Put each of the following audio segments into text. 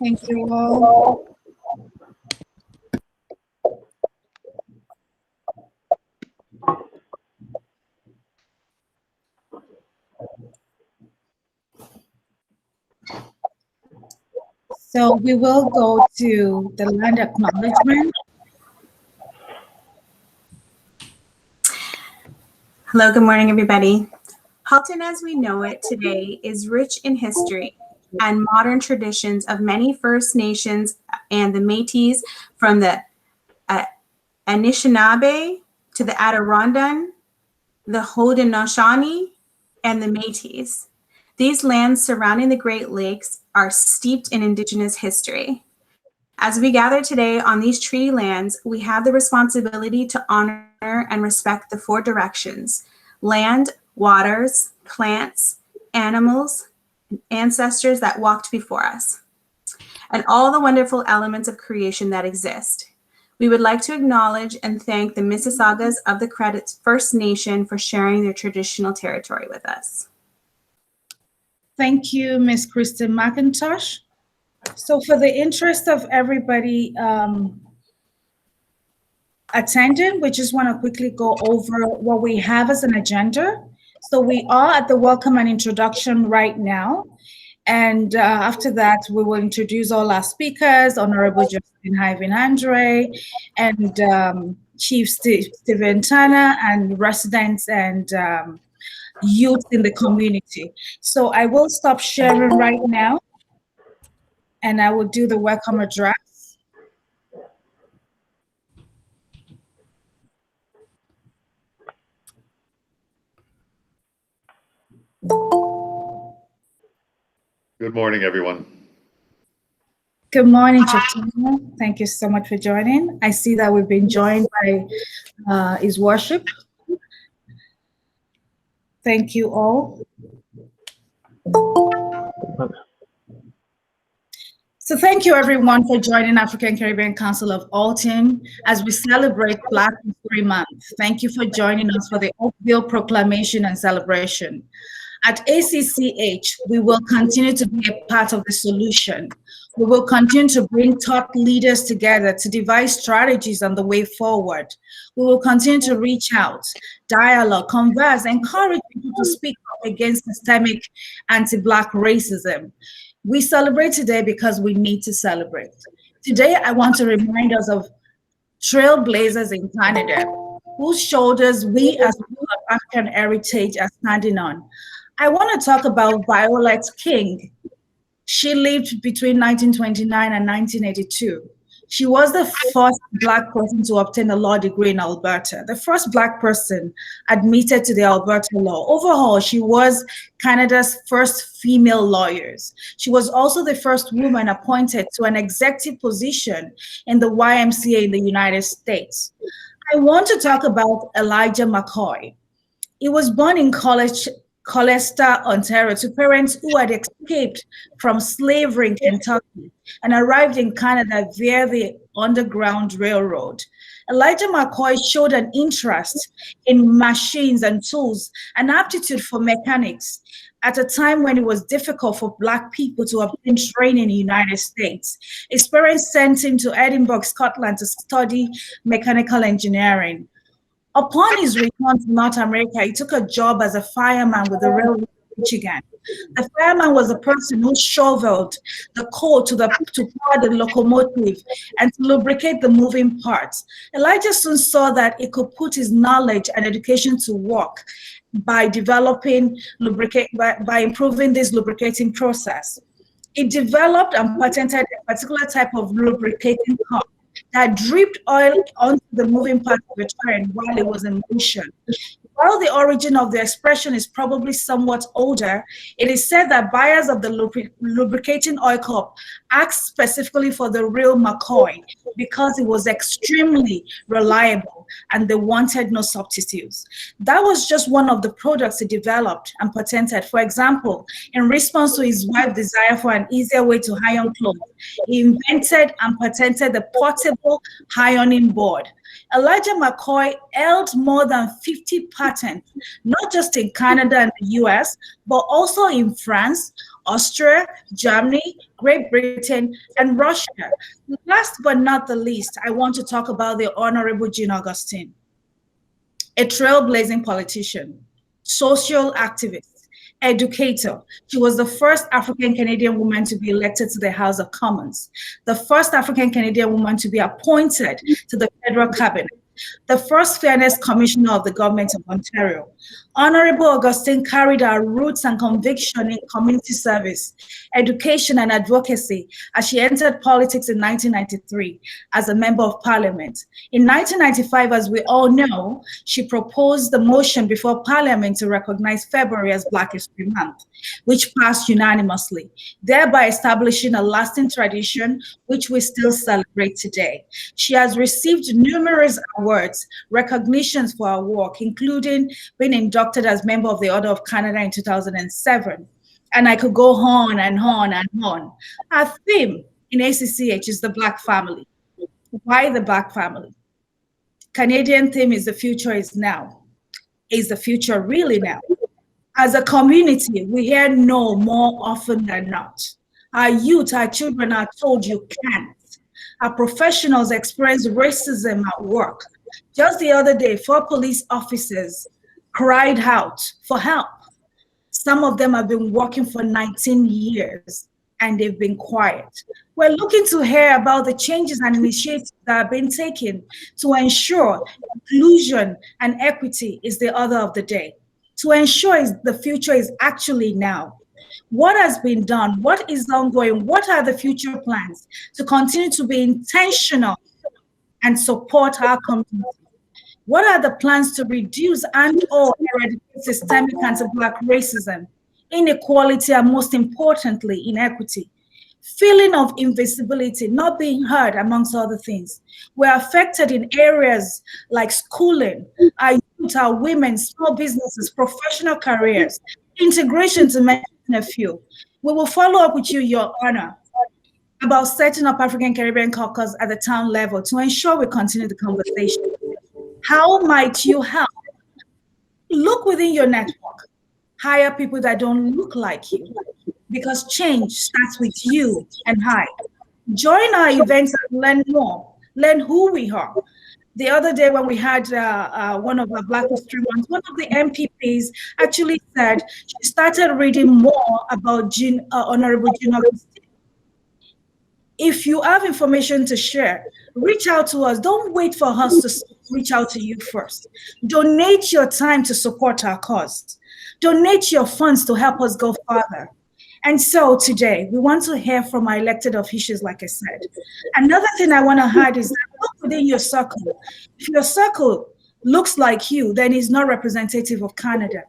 Thank you all. So we will go to the land acknowledgement. Hello, good morning, everybody. Halton, as we know it today, is rich in history and modern traditions of many First Nations and the Métis, from the Anishinaabe to the Adirondack, the Haudenosaunee, and the Métis. These lands surrounding the Great Lakes are steeped in Indigenous history. As we gather today on these treaty lands, we have the responsibility to honor and respect the four directions: land, waters, plants, animals, and ancestors that walked before us, and all the wonderful elements of creation that exist. We would like to acknowledge and thank the Mississaugas of the Credit First Nation for sharing their traditional territory with us. Thank you, Ms. Kristen McIntosh. So for the interest of everybody attending, we just want to quickly go over what we have as an agenda. So we are at the welcome and introduction right now. And after that, we will introduce all our speakers, Honorable Justin Hyven Andre, and Chief Stephen Turner, and residents and youth in the community. So I will stop sharing right now, and I will do the welcome address. Good morning, everyone. Good morning, Chaitanya. Thank you so much for joining. I see that we've been joined by His Worship. Thank you all. So thank you everyone for joining African Caribbean Council of Halton as we celebrate Black History Month. Thank you for joining us for the Oakville Proclamation and celebration. At ACCH, we will continue to be a part of the solution. We will continue to bring thought leaders together to devise strategies on the way forward. We will continue to reach out, dialogue, converse, encourage people to speak up against systemic anti-Black racism. We celebrate today because we need to celebrate. Today, I want to remind us of trailblazers in Canada, whose shoulders we as people of African heritage are standing on. I want to talk about Violet King. She lived between 1929 and 1982. She was the first Black person to obtain a law degree in Alberta, the first Black person admitted to the Alberta law. Overall, she was Canada's first female lawyer. She was also the first woman appointed to an executive position in the YMCA in the United States. I want to talk about Elijah Mccoy. He was born in Colchester, Ontario, to parents who had escaped from slavery in Kentucky and arrived in Canada via the Underground Railroad. Elijah Mccoy showed an interest in machines and tools, an aptitude for mechanics at a time when it was difficult for Black people to obtain training in the United States. His parents sent him to Edinburgh, Scotland to study mechanical engineering. Upon his return to North America, he took a job as a fireman with the Railroad of Michigan. The fireman was the person who shoveled the coal to power the locomotive and to lubricate the moving parts. Elijah soon saw that he could put his knowledge and education to work by developing by improving this lubricating process. It developed and patented a particular type of lubricating pump that dripped oil onto the moving part of the train while it was in motion. While the origin of the expression is probably somewhat older, it is said that buyers of the lubricating oil cup asked specifically for the real Mccoy because it was extremely reliable and they wanted no substitutes. That was just one of the products he developed and patented. For example, in response to his wife's desire for an easier way to iron clothes, he invented and patented the portable ironing board. Elijah Mccoy held more than 50 patents, not just in Canada and the US, but also in France, Austria, Germany, Great Britain, and Russia. Last but not the least, I want to talk about the Honorable Jean Augustine, a trailblazing politician, social activist, educator. She was the first African Canadian woman to be elected to the House of Commons, the first African Canadian woman to be appointed to the federal cabinet, the first fairness commissioner of the government of Ontario. Honorable Augustine carried her roots and conviction in community service, education, and advocacy as she entered politics in 1993 as a member of parliament. In 1995, as we all know, she proposed the motion before parliament to recognize February as Black History Month, which passed unanimously, thereby establishing a lasting tradition which we still celebrate today. She has received numerous awards, recognitions for her work, including being inducted as member of the Order of Canada in 2007. And I could go on and on and on. Our theme in ACCH is the Black family. Why the Black family? Canadian theme is the future is now. Is the future really now? As a community, we hear no more often than not. Our youth, our children are told you can't. Our professionals experience racism at work. Just the other day, 4 police officers cried out for help. Some of them have been working for 19 years and they've been quiet. We're looking to hear about the changes and initiatives that have been taken to ensure inclusion and equity is the order of the day, to ensure the future is actually now. What has been done? What is ongoing? What are the future plans to continue to be intentional and support our community? What are the plans to reduce and/or eradicate systemic anti-Black racism, inequality, and most importantly, inequity? Feeling of invisibility, not being heard, amongst other things. We're affected in areas like schooling, our youth, our women, small businesses, professional careers, integration, to mention a few. We will follow up with you, Your Honor, about setting up African Caribbean caucus at the town level to ensure we continue the conversation. How might you help? Look within your network. Hire people that don't look like you, because change starts with you and I. Join our events and learn more. Learn who we are. The other day when we had one of our Black History Month, one of the MPPs actually said she started reading more about Honorable Jean Augustine. If you have information to share, reach out to us. Don't wait for us to reach out to you first. Donate your time to support our cause. Donate your funds to help us go further. And so today, we want to hear from our elected officials, like I said. Another thing I want to add is that look within your circle. If your circle looks like you, then it's not representative of Canada.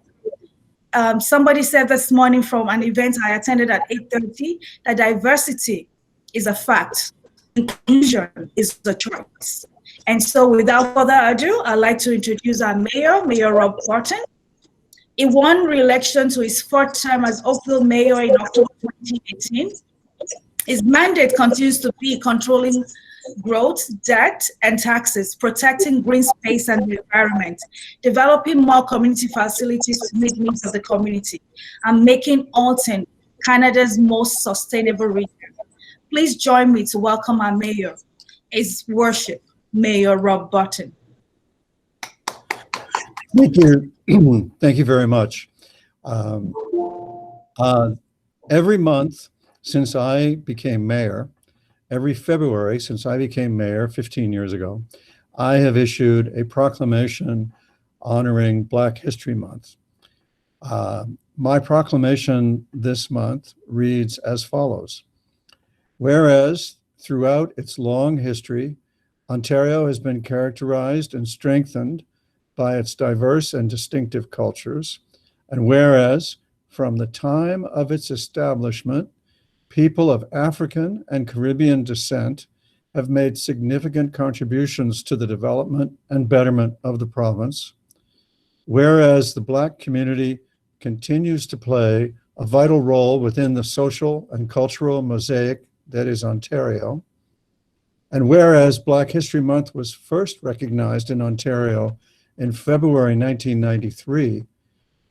Somebody said this morning from an event I attended at 8:30 that diversity is a fact. Inclusion is a choice. And so without further ado, I'd like to introduce our mayor, Mayor Rob Quarten. He won re-election to his 4th term as Oakville mayor in October 2018. His mandate continues to be controlling growth, debt, and taxes, protecting green space and the environment, developing more community facilities to meet needs of the community, and making Halton Canada's most sustainable region. Please join me to welcome our mayor, His Worship, Mayor Rob Quarten. Thank you. Thank you very much. Every month since I became mayor, every February since I became mayor 15 years ago, I have issued a proclamation honoring Black History Month. My proclamation this month reads as follows. Whereas throughout its long history, Ontario has been characterized and strengthened by its diverse and distinctive cultures, and whereas from the time of its establishment, people of African and Caribbean descent have made significant contributions to the development and betterment of the province, whereas the Black community continues to play a vital role within the social and cultural mosaic that is Ontario, and whereas Black History Month was first recognized in Ontario in February 1993,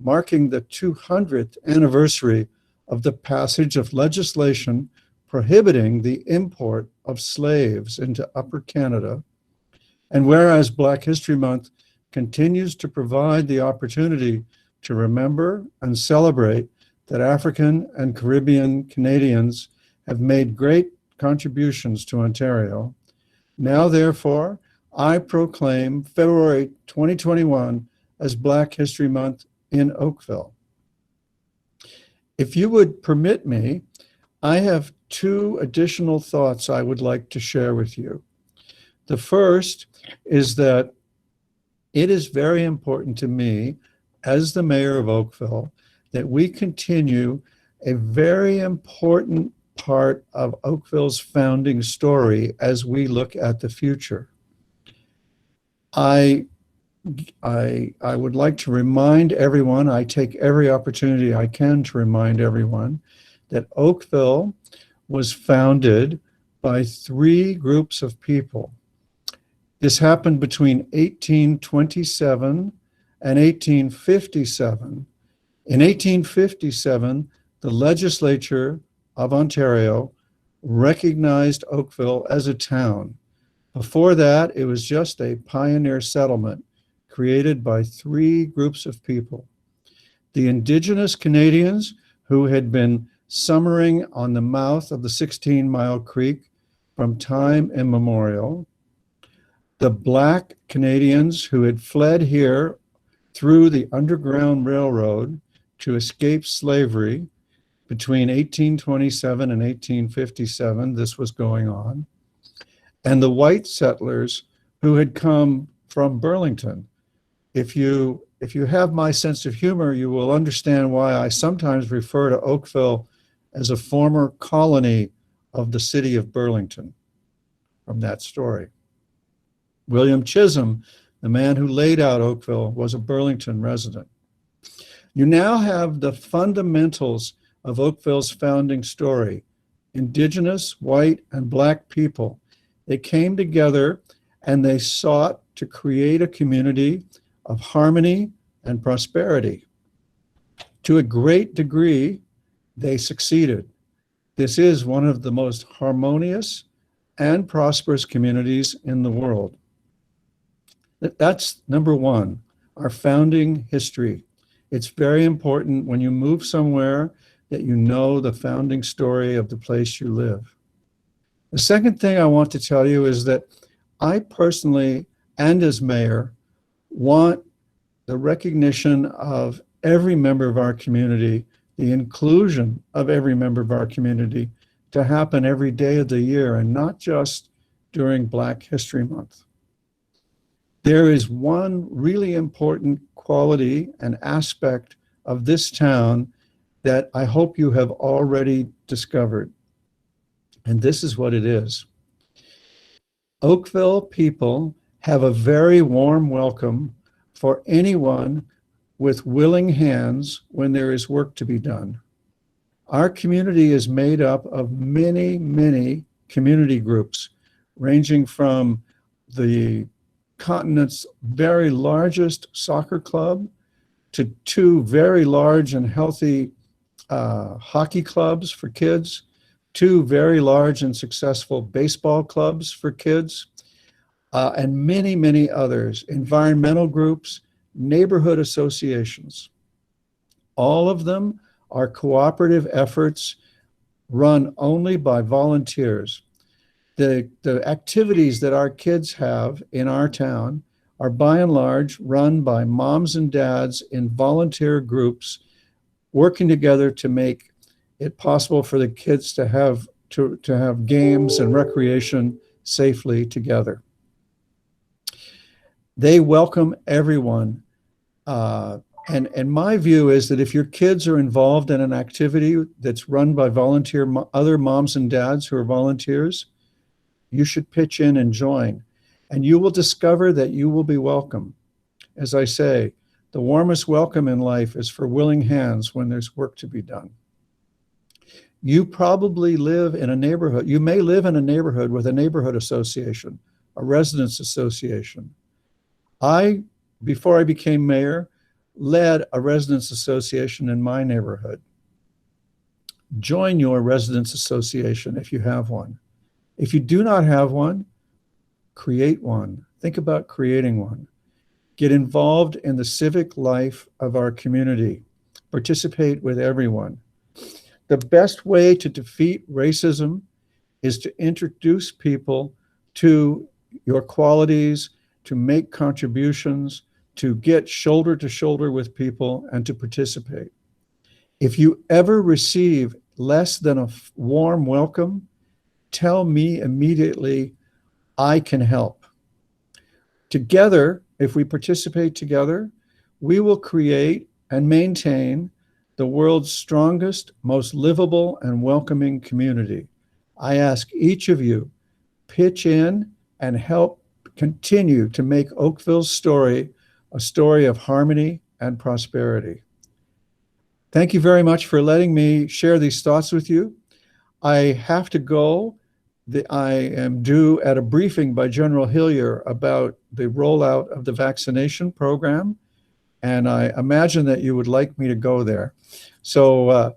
marking the 200th anniversary of the passage of legislation prohibiting the import of slaves into Upper Canada, and whereas Black History Month continues to provide the opportunity to remember and celebrate that African and Caribbean Canadians have made great contributions to Ontario, now therefore, I proclaim February 2021 as Black History Month in Oakville. If you would permit me, I have two additional thoughts I would like to share with you. The first is that it is very important to me, as the mayor of Oakville, that we continue a very important part of Oakville's founding story as we look at the future. I would like to remind everyone, I take every opportunity I can to remind everyone, that Oakville was founded by three groups of people. This happened between 1827 and 1857. In 1857, the legislature of Ontario recognized Oakville as a town. Before that, it was just a pioneer settlement created by three groups of people. The Indigenous Canadians, who had been summering on the mouth of the 16-Mile Creek from time immemorial, the Black Canadians, who had fled here through the Underground Railroad to escape slavery between 1827 and 1857, this was going on, and the white settlers who had come from Burlington. If you have my sense of humor, you will understand why I sometimes refer to Oakville as a former colony of the city of Burlington from that story. William Chisholm, the man who laid out Oakville, was a Burlington resident. You now have the fundamentals of Oakville's founding story. Indigenous, white, and Black people. They came together and they sought to create a community of harmony and prosperity. To a great degree, they succeeded. This is one of the most harmonious and prosperous communities in the world. That's number one, our founding history. It's very important when you move somewhere that you know the founding story of the place you live. The second thing I want to tell you is that I personally, and as mayor, want the recognition of every member of our community, the inclusion of every member of our community to happen every day of the year and not just during Black History Month. There is one really important quality and aspect of this town that I hope you have already discovered. And this is what it is. Oakville people have a very warm welcome for anyone with willing hands when there is work to be done. Our community is made up of many, many community groups, ranging from the continent's very largest soccer club to two very large and healthy hockey clubs for kids, two very large and successful baseball clubs for kids, and many, many others, environmental groups, neighborhood associations. All of them are cooperative efforts run only by volunteers. The activities that our kids have in our town are by and large run by moms and dads in volunteer groups working together to make it possible for the kids to have games and recreation safely together. They welcome everyone. And my view is that if your kids are involved in an activity that's run by other moms and dads who are volunteers, you should pitch in and join. And you will discover that you will be welcome. As I say, the warmest welcome in life is for willing hands when there's work to be done. You probably live in a neighborhood. You may live in a neighborhood with a neighborhood association, a residents association. Before I became mayor, led a residents association in my neighborhood. Join your residents association if you have one. If you do not have one, create one. Think about creating one. Get involved in the civic life of our community. Participate with everyone. The best way to defeat racism is to introduce people to your qualities, to make contributions, to get shoulder to shoulder with people, and to participate. If you ever receive less than a warm welcome, tell me immediately. I can help. Together, if we participate together, we will create and maintain the world's strongest, most livable and welcoming community. I ask each of you, pitch in and help continue to make Oakville's story a story of harmony and prosperity. Thank you very much for letting me share these thoughts with you. I have to go. I am due at a briefing by General Hillier about the rollout of the vaccination program, and I imagine that you would like me to go there. So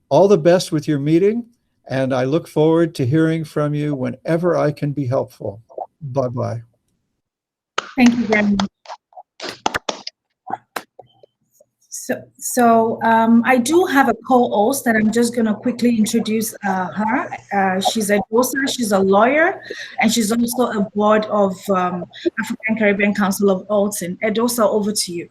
all the best with your meeting, and I look forward to hearing from you whenever I can be helpful. Bye-bye. Thank you very much. So I do have a co-host that I'm just going to quickly introduce her. She's Edosa. She's a lawyer, and she's also a board of African Caribbean Council of Alton. Edosa, over to you.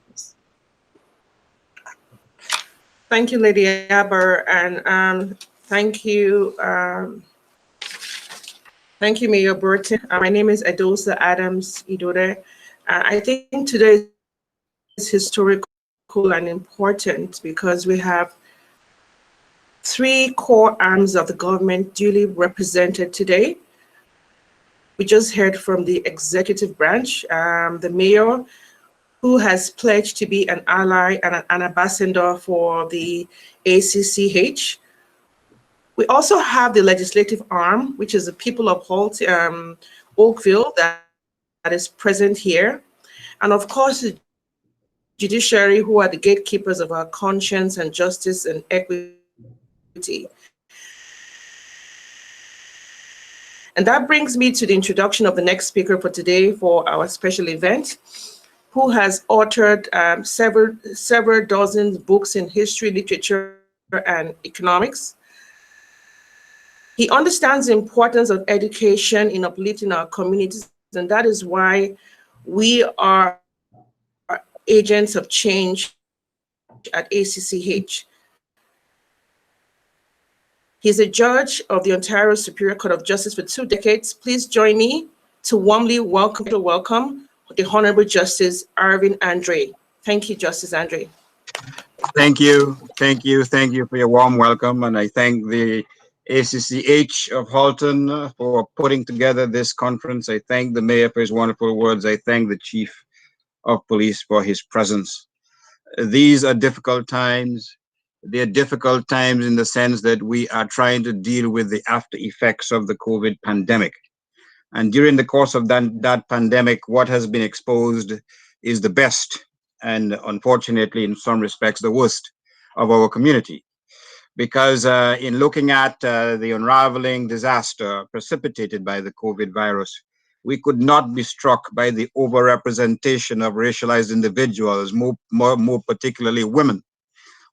Thank you, Lady Aber, and thank you, Mayor Burton. My name is Edosa Adams Idore. I think today is historical and important because we have three core arms of the government duly represented today. We just heard from the executive branch, the mayor, who has pledged to be an ally and an ambassador for the ACCH. We also have the legislative arm, which is the people of Oakville that is present here. And of course, the judiciary, who are the gatekeepers of our conscience and justice and equity. And that brings me to the introduction of the next speaker for today for our special event, who has authored several dozen books in history, literature, and economics. He understands the importance of education in uplifting our communities, and that is why we are agents of change at ACCH. He's a judge of the Ontario Superior Court of Justice for 2 decades. Please join me to warmly welcome the Honorable Justice Arvin Andre. Thank you, Justice Andre. Thank you for your warm welcome, and I thank the ACCH of Halton for putting together this conference. I thank the mayor for his wonderful words. I thank the chief of police for his presence. These are difficult times. They're difficult times in the sense that we are trying to deal with the after effects of the COVID pandemic. And during the course of that pandemic, what has been exposed is the best, and unfortunately, in some respects, the worst of our community. Because in looking at the unraveling disaster precipitated by the COVID virus, we could not be struck by the overrepresentation of racialized individuals, more particularly women,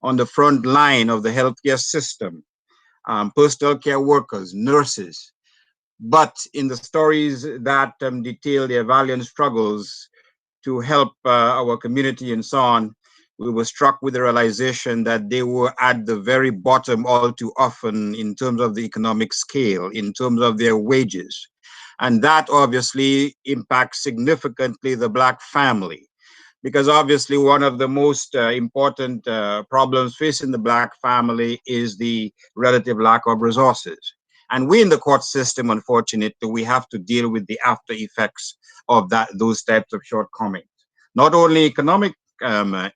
on the front line of the healthcare system, personal care workers, nurses. But in the stories that detail their valiant struggles to help our community and so on, we were struck with the realization that they were at the very bottom all too often in terms of the economic scale, in terms of their wages. And that obviously impacts significantly the Black family, because obviously one of the most important problems facing the Black family is the relative lack of resources. And we in the court system, unfortunately, we have to deal with the after effects of those types of shortcomings. Not only economic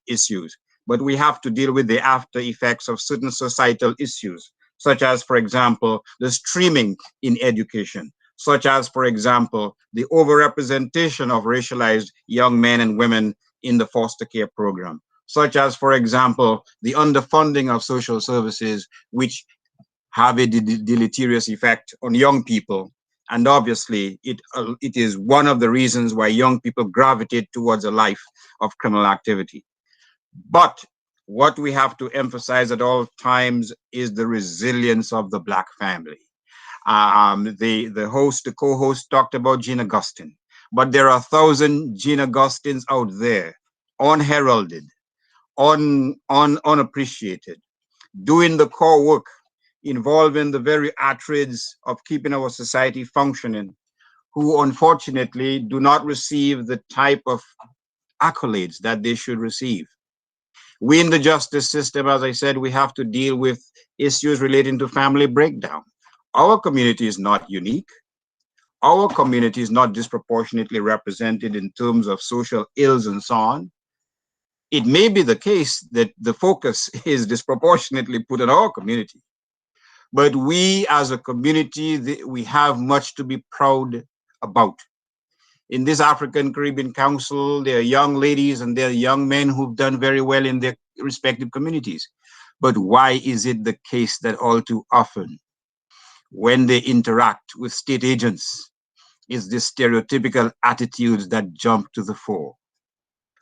issues, but we have to deal with the after effects of certain societal issues, such as, for example, the streaming in education, such as, for example, the overrepresentation of racialized young men and women in the foster care program, such as, for example, the underfunding of social services, which have a deleterious effect on young people. And obviously, it is one of the reasons why young people gravitate towards a life of criminal activity. But what we have to emphasize at all times is the resilience of the Black family. The co-host talked about Jean Augustine, but there are 1,000 Jean Augustines out there, unheralded, unappreciated, doing the core work, involving the very arteries of keeping our society functioning, who unfortunately do not receive the type of accolades that they should receive. We in the justice system, as I said, we have to deal with issues relating to family breakdown. Our community is not unique. Our community is not disproportionately represented in terms of social ills and so on. It may be the case that the focus is disproportionately put on our community. But we as a community, we have much to be proud about. In this African Caribbean Council, there are young ladies and there are young men who've done very well in their respective communities. But why is it the case that all too often, when they interact with state agents, it's the stereotypical attitudes that jump to the fore?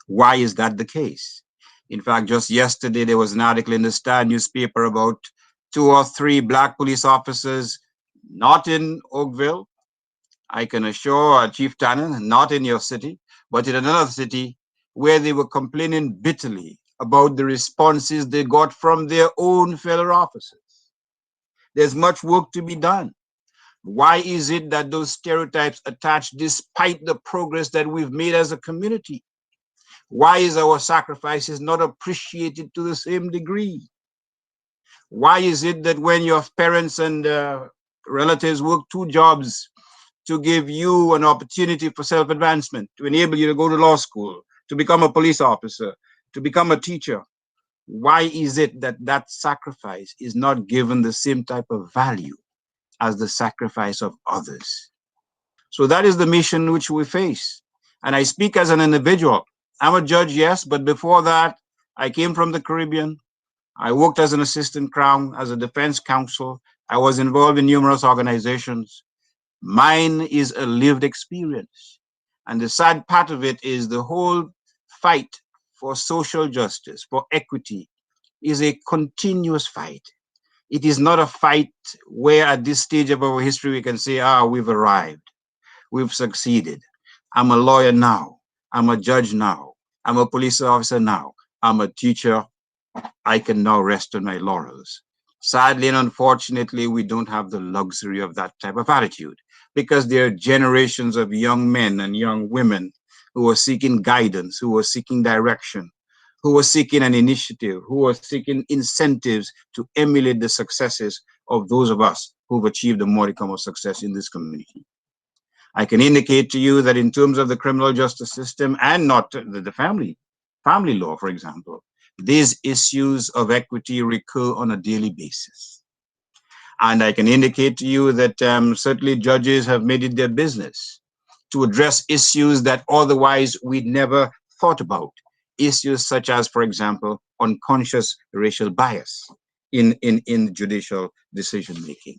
Why is that the case? In fact, just yesterday, there was an article in the Star newspaper about 2 or 3 Black police officers, not in Oakville, I can assure Chief Tannen, not in your city, but in another city, where they were complaining bitterly about the responses they got from their own fellow officers. There's much work to be done. Why is it that those stereotypes attach despite the progress that we've made as a community? Why is our sacrifices not appreciated to the same degree? Why is it that when your parents and relatives work 2 jobs to give you an opportunity for self-advancement, to enable you to go to law school, to become a police officer, to become a teacher, why is it that that sacrifice is not given the same type of value as the sacrifice of others? So that is the mission which we face. And I speak as an individual. I'm a judge, yes, but before that, I came from the Caribbean. I worked as an assistant crown, as a defense counsel. I was involved in numerous organizations. Mine is a lived experience. And the sad part of it is the whole fight for social justice, for equity, is a continuous fight. It is not a fight where at this stage of our history we can say, we've arrived, we've succeeded. I'm a lawyer now, I'm a judge now, I'm a police officer now, I'm a teacher, I can now rest on my laurels. Sadly and unfortunately, we don't have the luxury of that type of attitude, because there are generations of young men and young women who are seeking guidance, who are seeking direction, who are seeking an initiative, who are seeking incentives to emulate the successes of those of us who've achieved a modicum of success in this community. I can indicate to you that in terms of the criminal justice system and not the family law, for example, these issues of equity recur on a daily basis. And I can indicate to you that certainly judges have made it their business to address issues that otherwise we'd never thought about. Issues such as, for example, unconscious racial bias in judicial decision-making.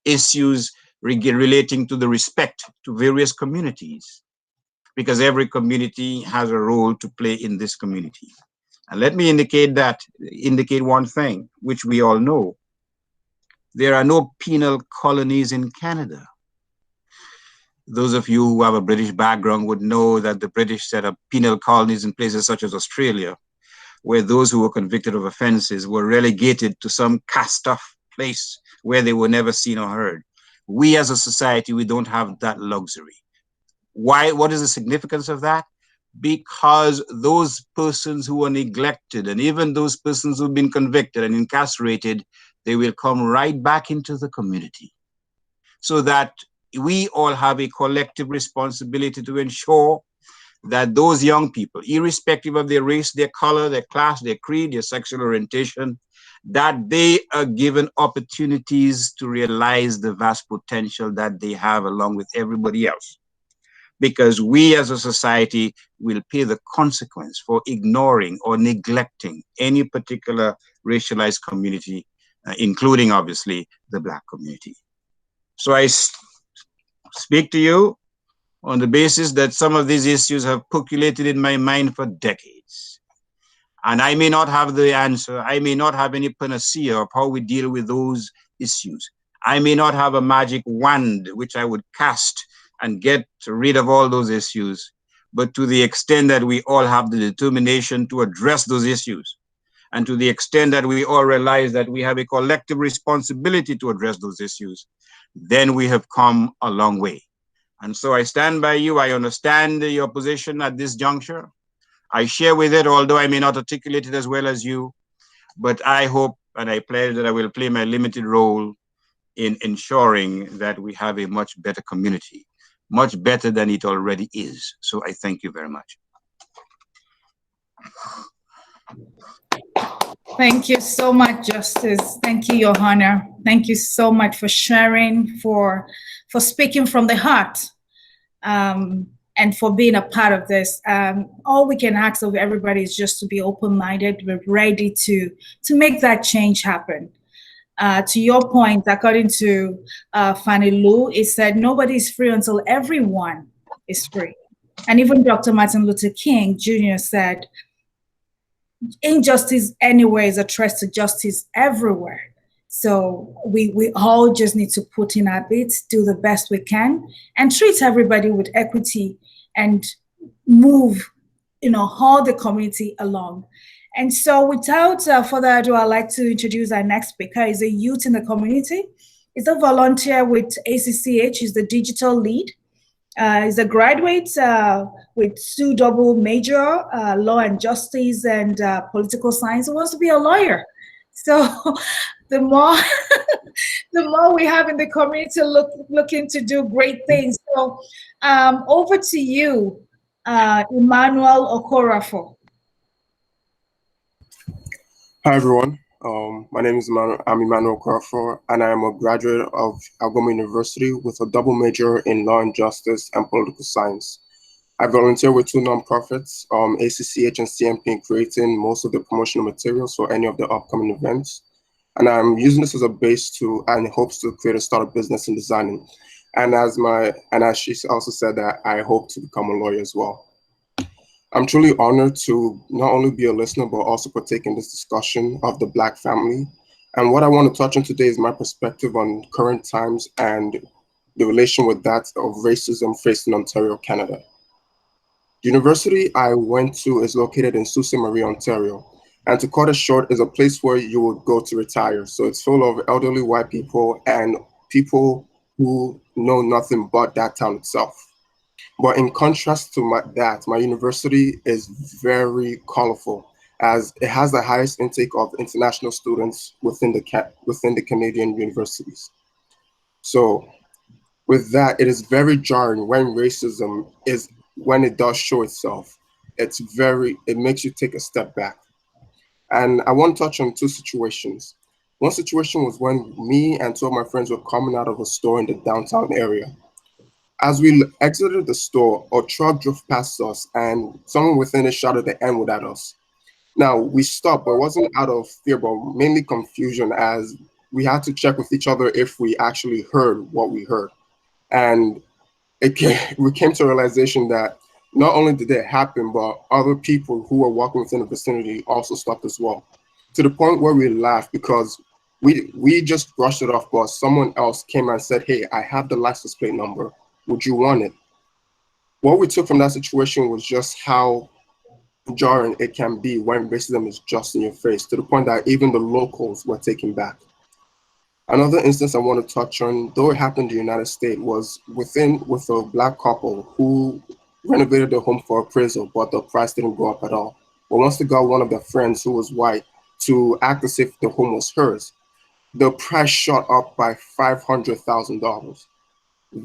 Issues relating to the respect to various communities, because every community has a role to play in this community. And let me indicate one thing, which we all know. There are no penal colonies in Canada. Those of you who have a British background would know that the British set up penal colonies in places such as Australia. where those who were convicted of offenses were relegated to some cast-off place where they were never seen or heard. We as a society, we don't have that luxury. Why? What is the significance of that? Because those persons who are neglected, and even those persons who've been convicted and incarcerated, they will come right back into the community. So that we all have a collective responsibility to ensure that those young people, irrespective of their race, their color, their class, their creed, their sexual orientation, that they are given opportunities to realize the vast potential that they have along with everybody else. Because we as a society will pay the consequence for ignoring or neglecting any particular racialized community, including obviously the Black community. So I speak to you on the basis that some of these issues have percolated in my mind for decades. And I may not have the answer. I may not have any panacea of how we deal with those issues. I may not have a magic wand which I would cast and get rid of all those issues. But to the extent that we all have the determination to address those issues, and to the extent that we all realize that we have a collective responsibility to address those issues, then we have come a long way. And so I stand by you. I understand your position at this juncture. I share with it, although I may not articulate it as well as you, but I hope and I pledge that I will play my limited role in ensuring that we have a much better community, much better than it already is. So I thank you very much. Thank you so much, Justice. Thank you, Your Honor. Thank you so much for sharing, for speaking from the heart, and for being a part of this. All we can ask of everybody is just to be open-minded. We're ready to make that change happen. To your point, according to Fannie Lou, it said nobody is free until everyone is free. And even Dr. Martin Luther King Jr. said, injustice anywhere is a threat to justice everywhere. So we all just need to put in our bits, do the best we can, and treat everybody with equity and move, all the community along. And so without further ado, I'd like to introduce our next speaker. He's a youth in the community. He's a volunteer with ACCH. He's the digital lead. He's a graduate with 2 double major, law and justice and political science. He wants to be a lawyer. So the more we have in the community looking to do great things. So over to you, Emmanuel Okorafor. Hi everyone, my name is I'm Emmanuel Okorafor, and I am a graduate of Algoma University with a double major in law and justice and political science. I volunteer with 2 nonprofits, ACCH and CMP, in creating most of the promotional materials for any of the upcoming events. And I'm using this as a base and hopes to create a startup business in designing. And as she also said, that I hope to become a lawyer as well. I'm truly honored to not only be a listener, but also partake in this discussion of the Black family. And what I want to touch on today is my perspective on current times and the relation with that of racism faced in Ontario, Canada. The university I went to is located in Sault Ste. Marie, Ontario. And to cut it short, is a place where you would go to retire. So it's full of elderly white people and people who know nothing but that town itself. But in contrast to my university is very colorful, as it has the highest intake of international students within the Canadian universities. So with that, it is very jarring when racism when it does show itself. It makes you take a step back. And I want to touch on 2 situations. One situation was when me and 2 of my friends were coming out of a store in the downtown area. As we exited the store, a truck drove past us and someone within it shouted the N-word at us. Now, we stopped, but it wasn't out of fear, but mainly confusion, as we had to check with each other if we actually heard what we heard. And we came to a realization that not only did it happen, but other people who were walking within the vicinity also stopped as well. To the point where we laughed because we just brushed it off, but someone else came and said, "Hey, I have the license plate number. Would you want it?" What we took from that situation was just how jarring it can be when racism is just in your face, to the point that even the locals were taken back. Another instance I want to touch on, though it happened in the United States, was with a Black couple who renovated their home for appraisal, but the price didn't go up at all. But once they got one of their friends who was white to act as if the home was hers, the price shot up by $500,000.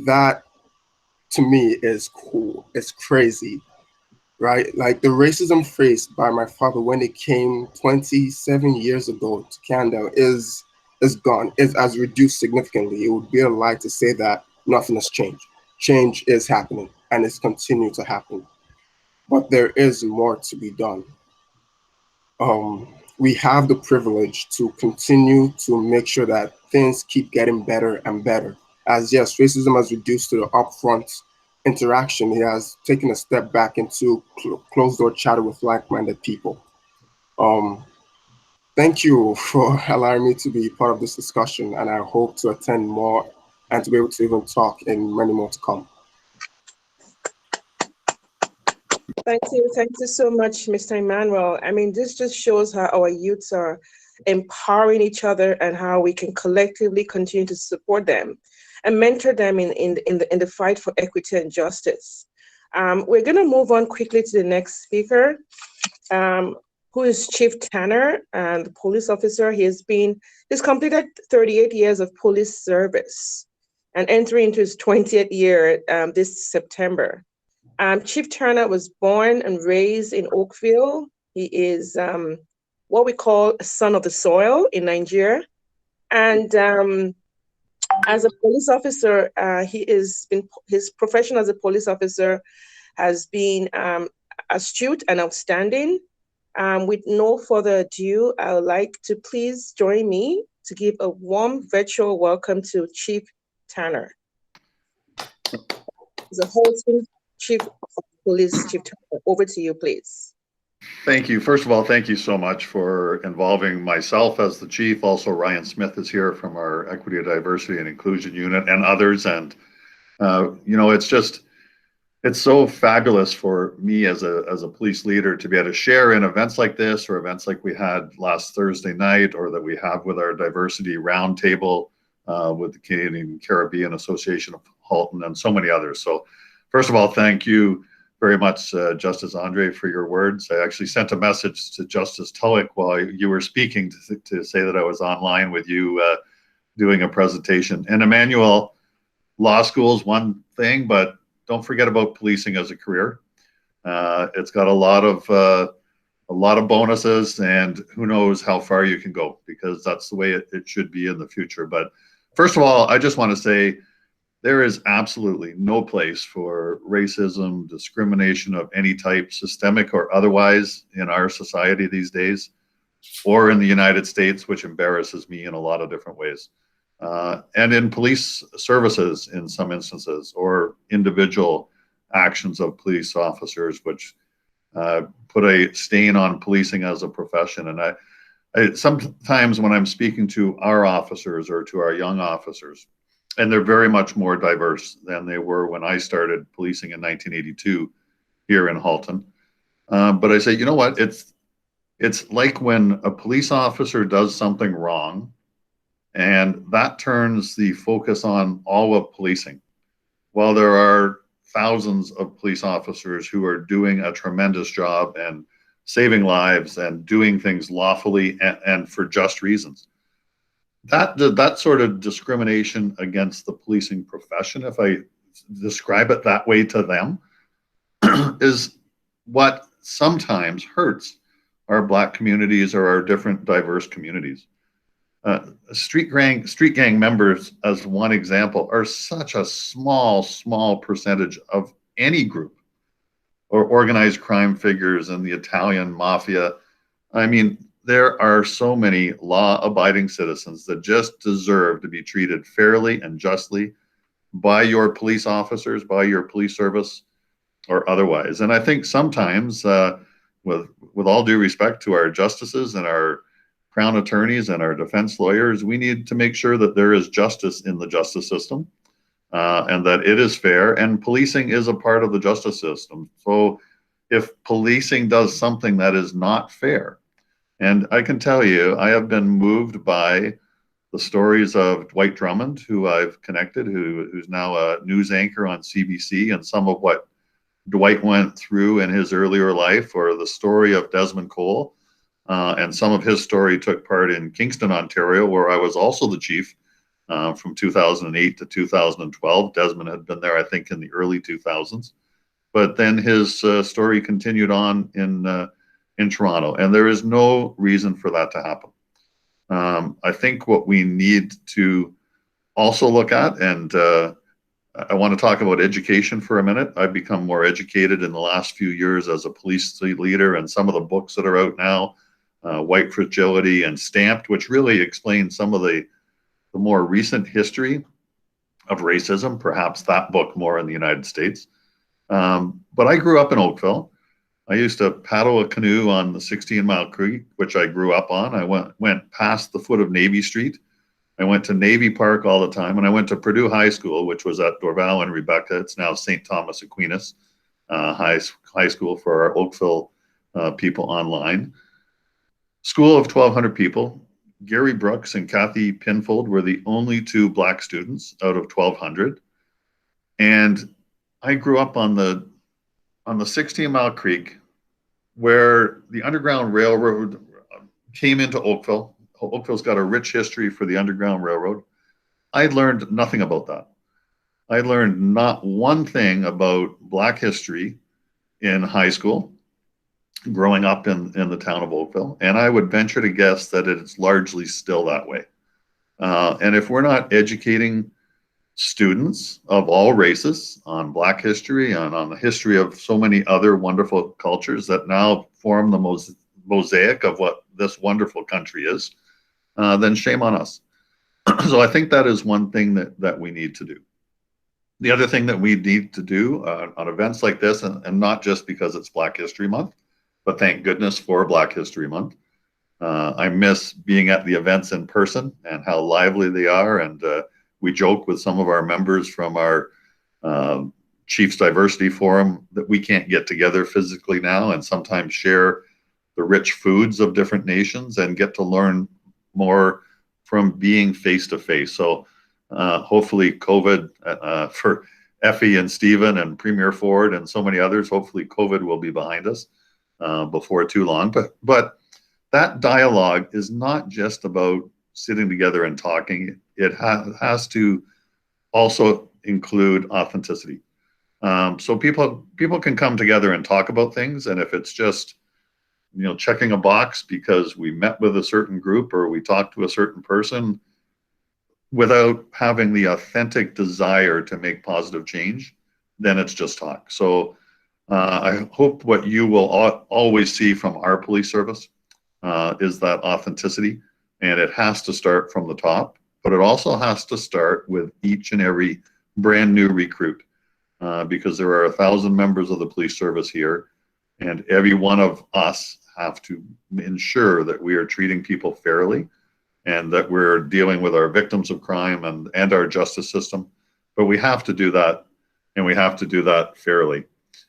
That, to me, is cool. It's crazy, right? Like the racism faced by my father when it came 27 years ago to Canada is gone. It has reduced significantly. It would be a lie to say that nothing has changed. Change is happening, and it's continuing to happen. But there is more to be done. We have the privilege to continue to make sure that things keep getting better and better. As yes, racism has reduced to the upfront interaction, it has taken a step back into closed door chatter with like-minded people. Thank you for allowing me to be part of this discussion, and I hope to attend more and to be able to even talk in many more to come. Thank you so much, Mr. Emmanuel. I mean, this just shows how our youths are empowering each other and how we can collectively continue to support them and mentor them in the fight for equity and justice. We're going to move on quickly to the next speaker, who is Chief Tanner, and the police officer. He's completed 38 years of police service and entering into his 20th year this September. Chief Turner was born and raised in Oakville. He is what we call a son of the soil in Nigeria. And as a police officer, his profession as a police officer has been astute and outstanding. With no further ado, I would like to please join me to give a warm virtual welcome to Chief Tanner. The Halton Chief of Police, Chief Tanner. Over to you, please. Thank you. First of all, thank you so much for involving myself as the chief. Also, Ryan Smith is here from our Equity, Diversity, and Inclusion Unit and others. And, you know, it's so fabulous for me as a police leader to be able to share in events like this, or events like we had last Thursday night, or that we have with our diversity roundtable with the Canadian Caribbean Association of Halton and so many others. So first of all, thank you very much, Justice Andre, for your words. I actually sent a message to Justice Tulloch while you were speaking to say that I was online with you doing a presentation. And Emmanuel, law school is one thing, but don't forget about policing as a career. It's got a lot of bonuses, and who knows how far you can go, because that's the way it should be in the future. But first of all, I just want to say there is absolutely no place for racism, discrimination of any type, systemic or otherwise, in our society these days, or in the United States, which embarrasses me in a lot of different ways. And in police services in some instances, or individual actions of police officers, which put a stain on policing as a profession. And I sometimes when I'm speaking to our officers or to our young officers, and they're very much more diverse than they were when I started policing in 1982 here in Halton. But I say, you know what, it's like when a police officer does something wrong, and that turns the focus on all of policing. While there are thousands of police officers who are doing a tremendous job and saving lives and doing things lawfully and for just reasons. That sort of discrimination against the policing profession, if I describe it that way to them, is what sometimes hurts our Black communities or our different diverse communities. Street gang members, as one example, are such a small percentage of any group, or organized crime figures in the Italian mafia. I mean, there are so many law-abiding citizens that just deserve to be treated fairly and justly by your police officers, by your police service, or otherwise. And I think sometimes, with all due respect to our justices and our Crown attorneys and our defense lawyers, we need to make sure that there is justice in the justice system, and that it is fair, and policing is a part of the justice system. So if policing does something that is not fair. And I can tell you, I have been moved by the stories of Dwight Drummond, who I've connected, who's now a news anchor on CBC, and some of what Dwight went through in his earlier life, or the story of Desmond Cole. And some of his story took part in Kingston, Ontario, where I was also the chief from 2008 to 2012. Desmond had been there, I think, in the early 2000s. But then his story continued on in Toronto, and there is no reason for that to happen. I think what we need to also look at, and I want to talk about education for a minute. I've become more educated in the last few years as a police leader, and some of the books that are out now, White Fragility and Stamped, which really explain some of the more recent history of racism, perhaps that book more in the United States. But I grew up in Oakville. I used to paddle a canoe on the 16-Mile Creek, which I grew up on. I went past the foot of Navy Street. I went to Navy Park all the time, and I went to Purdue High School, which was at Dorval and Rebecca. It's now St. Thomas Aquinas high school for our Oakville people online. School of 1,200 people. Gary Brooks and Kathy Pinfold were the only two Black students out of 1,200. And I grew up on the 16-Mile Creek, where the Underground Railroad came into Oakville. Oakville's got a rich history for the Underground Railroad. I learned nothing about that. I learned not one thing about Black history in high school, growing up in the town of Oakville. And I would venture to guess that it's largely still that way. And if we're not educating students of all races on Black history and on the history of so many other wonderful cultures that now form the mosaic of what this wonderful country is, then shame on us. So I think that is one thing that we need to do. The other thing that we need to do on events like this, and not just because it's Black History Month, but thank goodness for Black History Month. I miss being at the events in person and how lively they are. And we joke with some of our members from our Chiefs Diversity Forum that we can't get together physically now and sometimes share the rich foods of different nations and get to learn more from being face to face. So hopefully COVID for Effie and Stephen and Premier Ford and so many others, hopefully COVID will be behind us before too long. But that dialogue is not just about sitting together and talking. It has to also include authenticity. So people can come together and talk about things, and if it's just checking a box because we met with a certain group or we talked to a certain person without having the authentic desire to make positive change, then it's just talk. So I hope what you will always see from our police service is that authenticity, and it has to start from the top, but it also has to start with each and every brand new recruit, because there are 1,000 members of the police service here, and every one of us have to ensure that we are treating people fairly and that we're dealing with our victims of crime and our justice system. But we have to do that, and we have to do that fairly.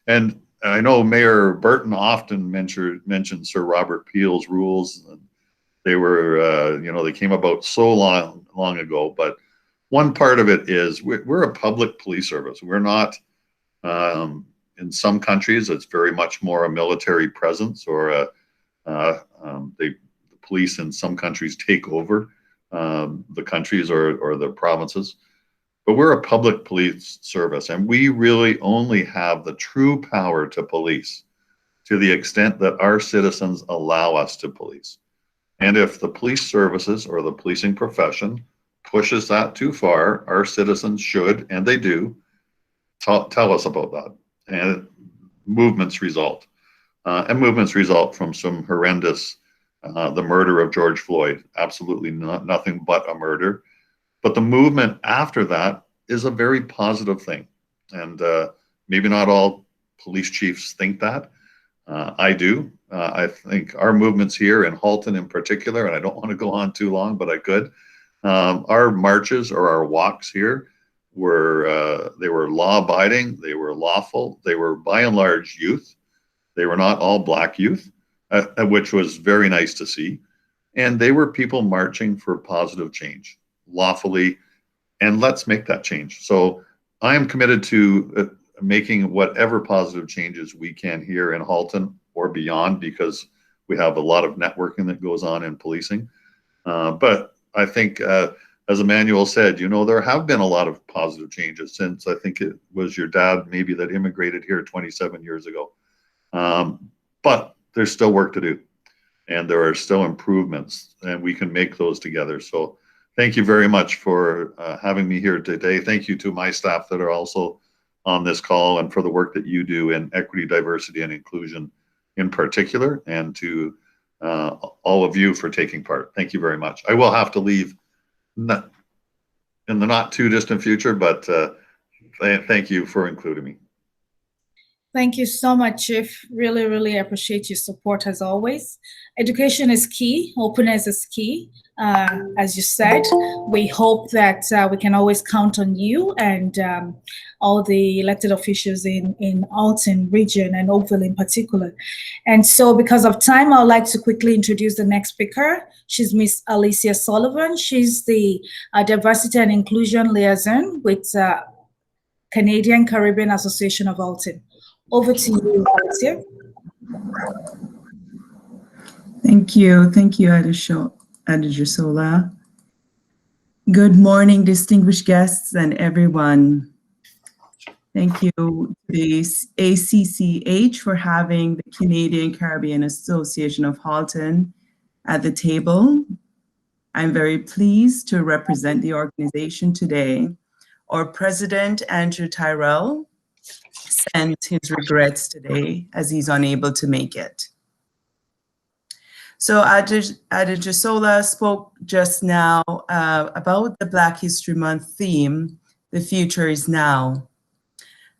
And I know Mayor Burton often mentioned Sir Robert Peel's rules. They were, they came about so long ago. But one part of it is we're a public police service. We're not, in some countries, it's very much more a military presence, or the police in some countries take over the countries or the provinces. But we're a public police service, and we really only have the true power to police to the extent that our citizens allow us to police. And if the police services or the policing profession pushes that too far, our citizens should, and they do, tell us about that. And movements result. And movements result from some horrendous, the murder of George Floyd, absolutely nothing but a murder. But the movement after that is a very positive thing. And maybe not all police chiefs think that. I do. I think our movements here in Halton in particular, and I don't want to go on too long, but I could. Our marches or our walks here were, they were law abiding, they were lawful, they were by and large youth. They were not all Black youth, which was very nice to see. And they were people marching for positive change, lawfully, and let's make that change. So I am committed to making whatever positive changes we can here in Halton or beyond, because we have a lot of networking that goes on in policing. But I think, as Emmanuel said, you know, there have been a lot of positive changes since, I think it was your dad maybe that immigrated here 27 years ago. But there's still work to do, and there are still improvements, and we can make those together. So thank you very much for having me here today. Thank you to my staff that are also on this call, and for the work that you do in equity, diversity, and inclusion in particular, and to all of you for taking part. Thank you very much. I will have to leave in the not too distant future, but thank you for including me. Thank you so much, Chief. Really, really appreciate your support as always. Education is key. Openness is key. As you said, we hope that we can always count on you and all the elected officials in Halton region and Oakville in particular. And so because of time, I would like to quickly introduce the next speaker. She's Miss Alicia Sullivan. She's the Diversity and Inclusion Liaison with Canadian Caribbean Association of Halton. Over to you, Alicia. Thank you, Adejosola. Good morning, distinguished guests and everyone. Thank you to the ACCH for having the Canadian Caribbean Association of Halton at the table. I'm very pleased to represent the organization today. Our president, Andrew Tyrell, sent his regrets today as he's unable to make it. So Adejosola spoke just now about the Black History Month theme, The Future is Now.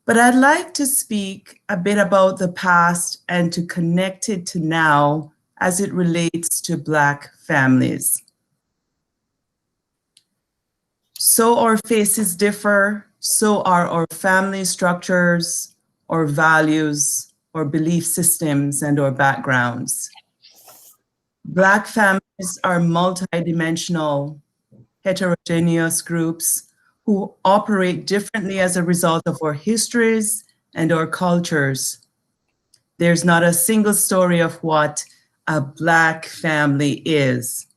But I'd like to speak a bit about the past and to connect it to now as it relates to Black families. So our faces differ, so are our family structures, our values, our belief systems, and our backgrounds. Black families are multidimensional, heterogeneous groups who operate differently as a result of our histories and our cultures. There's not a single story of what a Black family is.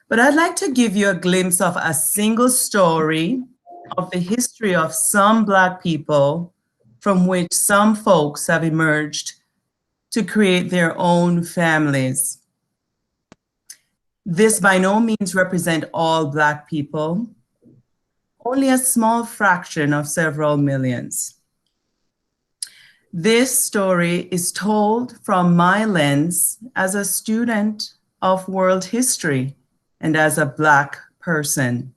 But I'd like to give you a glimpse of a single story of the history of some Black people from which some folks have emerged to create their own families. This by no means represents all Black people, only a small fraction of several millions. This story is told from my lens as a student of world history and as a Black person.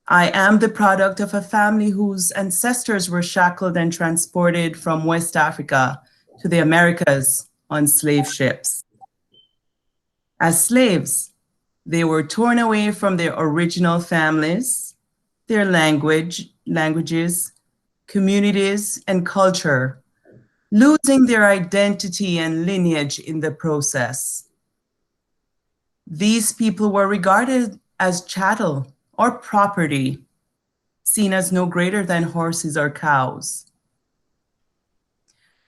I am the product of a family whose ancestors were shackled and transported from West Africa to the Americas on slave ships. As slaves, they were torn away from their original families, their languages, communities, and culture, losing their identity and lineage in the process. These people were regarded as chattel or property, seen as no greater than horses or cows.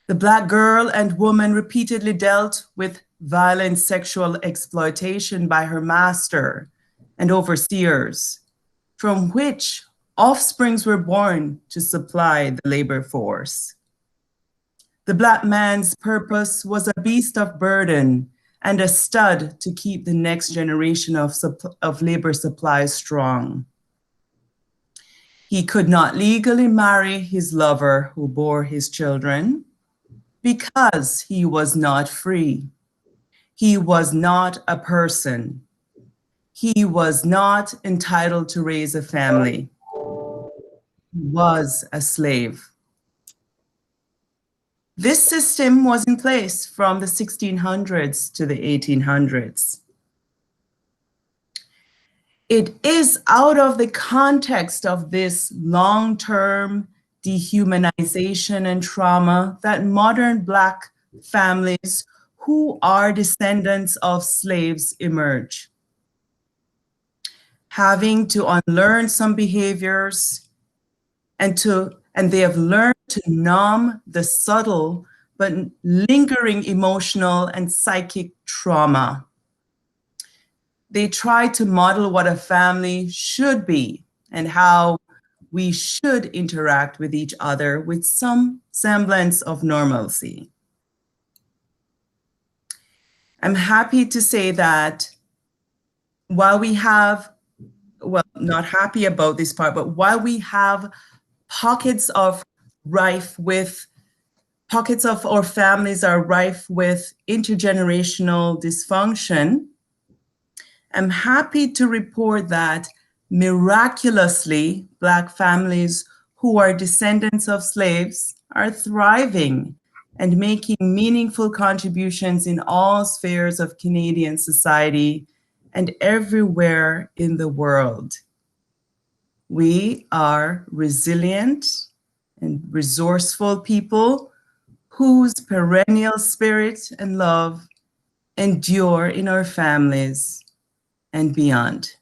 The Black girl and woman repeatedly dealt with violent sexual exploitation by her master and overseers, from which offsprings were born to supply the labor force. The Black man's purpose was a beast of burden and a stud to keep the next generation of labor supply strong. He could not legally marry his lover who bore his children because he was not free. He was not a person. He was not entitled to raise a family. He was a slave. This system was in place from the 1600s to the 1800s. It is out of the context of this long-term dehumanization and trauma that modern Black families who are descendants of slaves emerge. Having to unlearn some behaviors and they have learned to numb the subtle but lingering emotional and psychic trauma. They try to model what a family should be and how we should interact with each other with some semblance of normalcy. I'm happy to say that while we have, well, not happy about this part, but while we have pockets of our families are rife with intergenerational dysfunction, I'm happy to report that miraculously, Black families who are descendants of slaves are thriving and making meaningful contributions in all spheres of Canadian society and everywhere in the world. We are resilient and resourceful people whose perennial spirit and love endure in our families and beyond.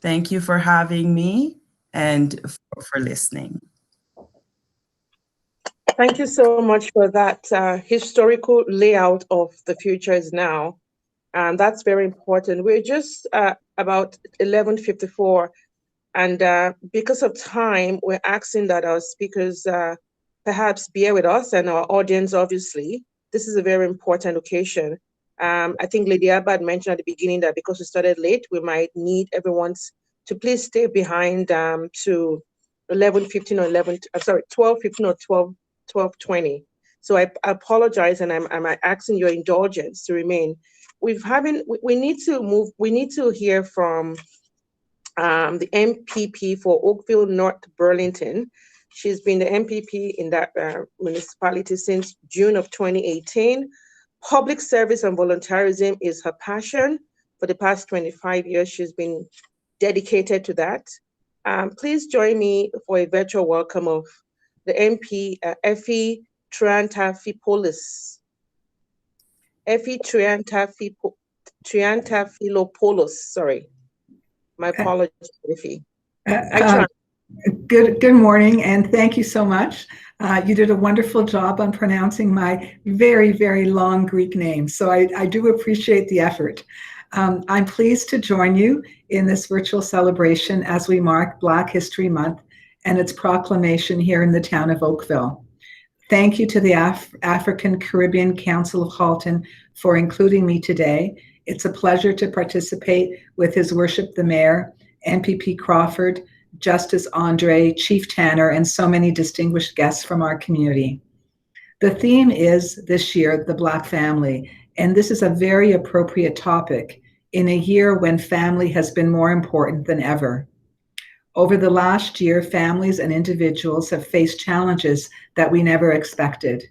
Thank you for having me and for listening. Thank you so much for that historical layout of the future is now. And that's very important. We're just about 11:54. And because of time, we're asking that our speakers perhaps bear with us and our audience, obviously. This is a very important occasion. I think Lady Abad mentioned at the beginning that because we started late, we might need everyone to please stay behind to 11:15 or 12:15 or 12:20. So I apologize, and I'm asking your indulgence to remain. We need to hear from the MPP for Oakville North Burlington. She's been the MPP in that municipality since June of 2018. Public service and volunteerism is her passion. For the past 25 years, she's been dedicated to that. Please join me for a virtual welcome of the MP, Effie Triantafylopoulos. Effie Triantafylopoulos, sorry. My apologies, Effie. Good morning, and thank you so much. You did a wonderful job on pronouncing my very, very long Greek name, so I do appreciate the effort. I'm pleased to join you in this virtual celebration as we mark Black History Month and its proclamation here in the town of Oakville. Thank you to the African Caribbean Council of Halton for including me today. It's a pleasure to participate with His Worship the Mayor, MPP Crawford, Justice Andre, Chief Tanner, and so many distinguished guests from our community. The theme is this year, the Black family, and this is a very appropriate topic in a year when family has been more important than ever. Over the last year, families and individuals have faced challenges that we never expected.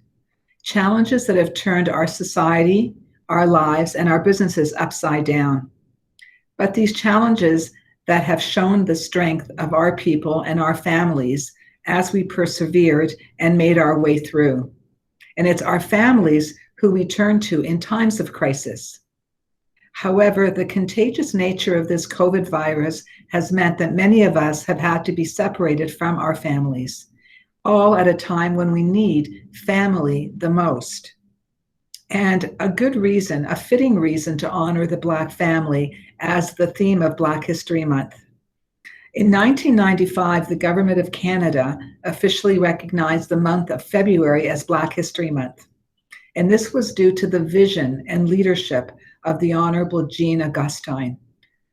Challenges that have turned our society, our lives, and our businesses upside down. But these challenges that have shown the strength of our people and our families as we persevered and made our way through. And it's our families who we turn to in times of crisis. However, the contagious nature of this COVID virus has meant that many of us have had to be separated from our families, all at a time when we need family the most. And a good reason, a fitting reason to honor the Black family as the theme of Black History Month. In 1995, the Government of Canada officially recognized the month of February as Black History Month. And this was due to the vision and leadership of the Honorable Jean Augustine,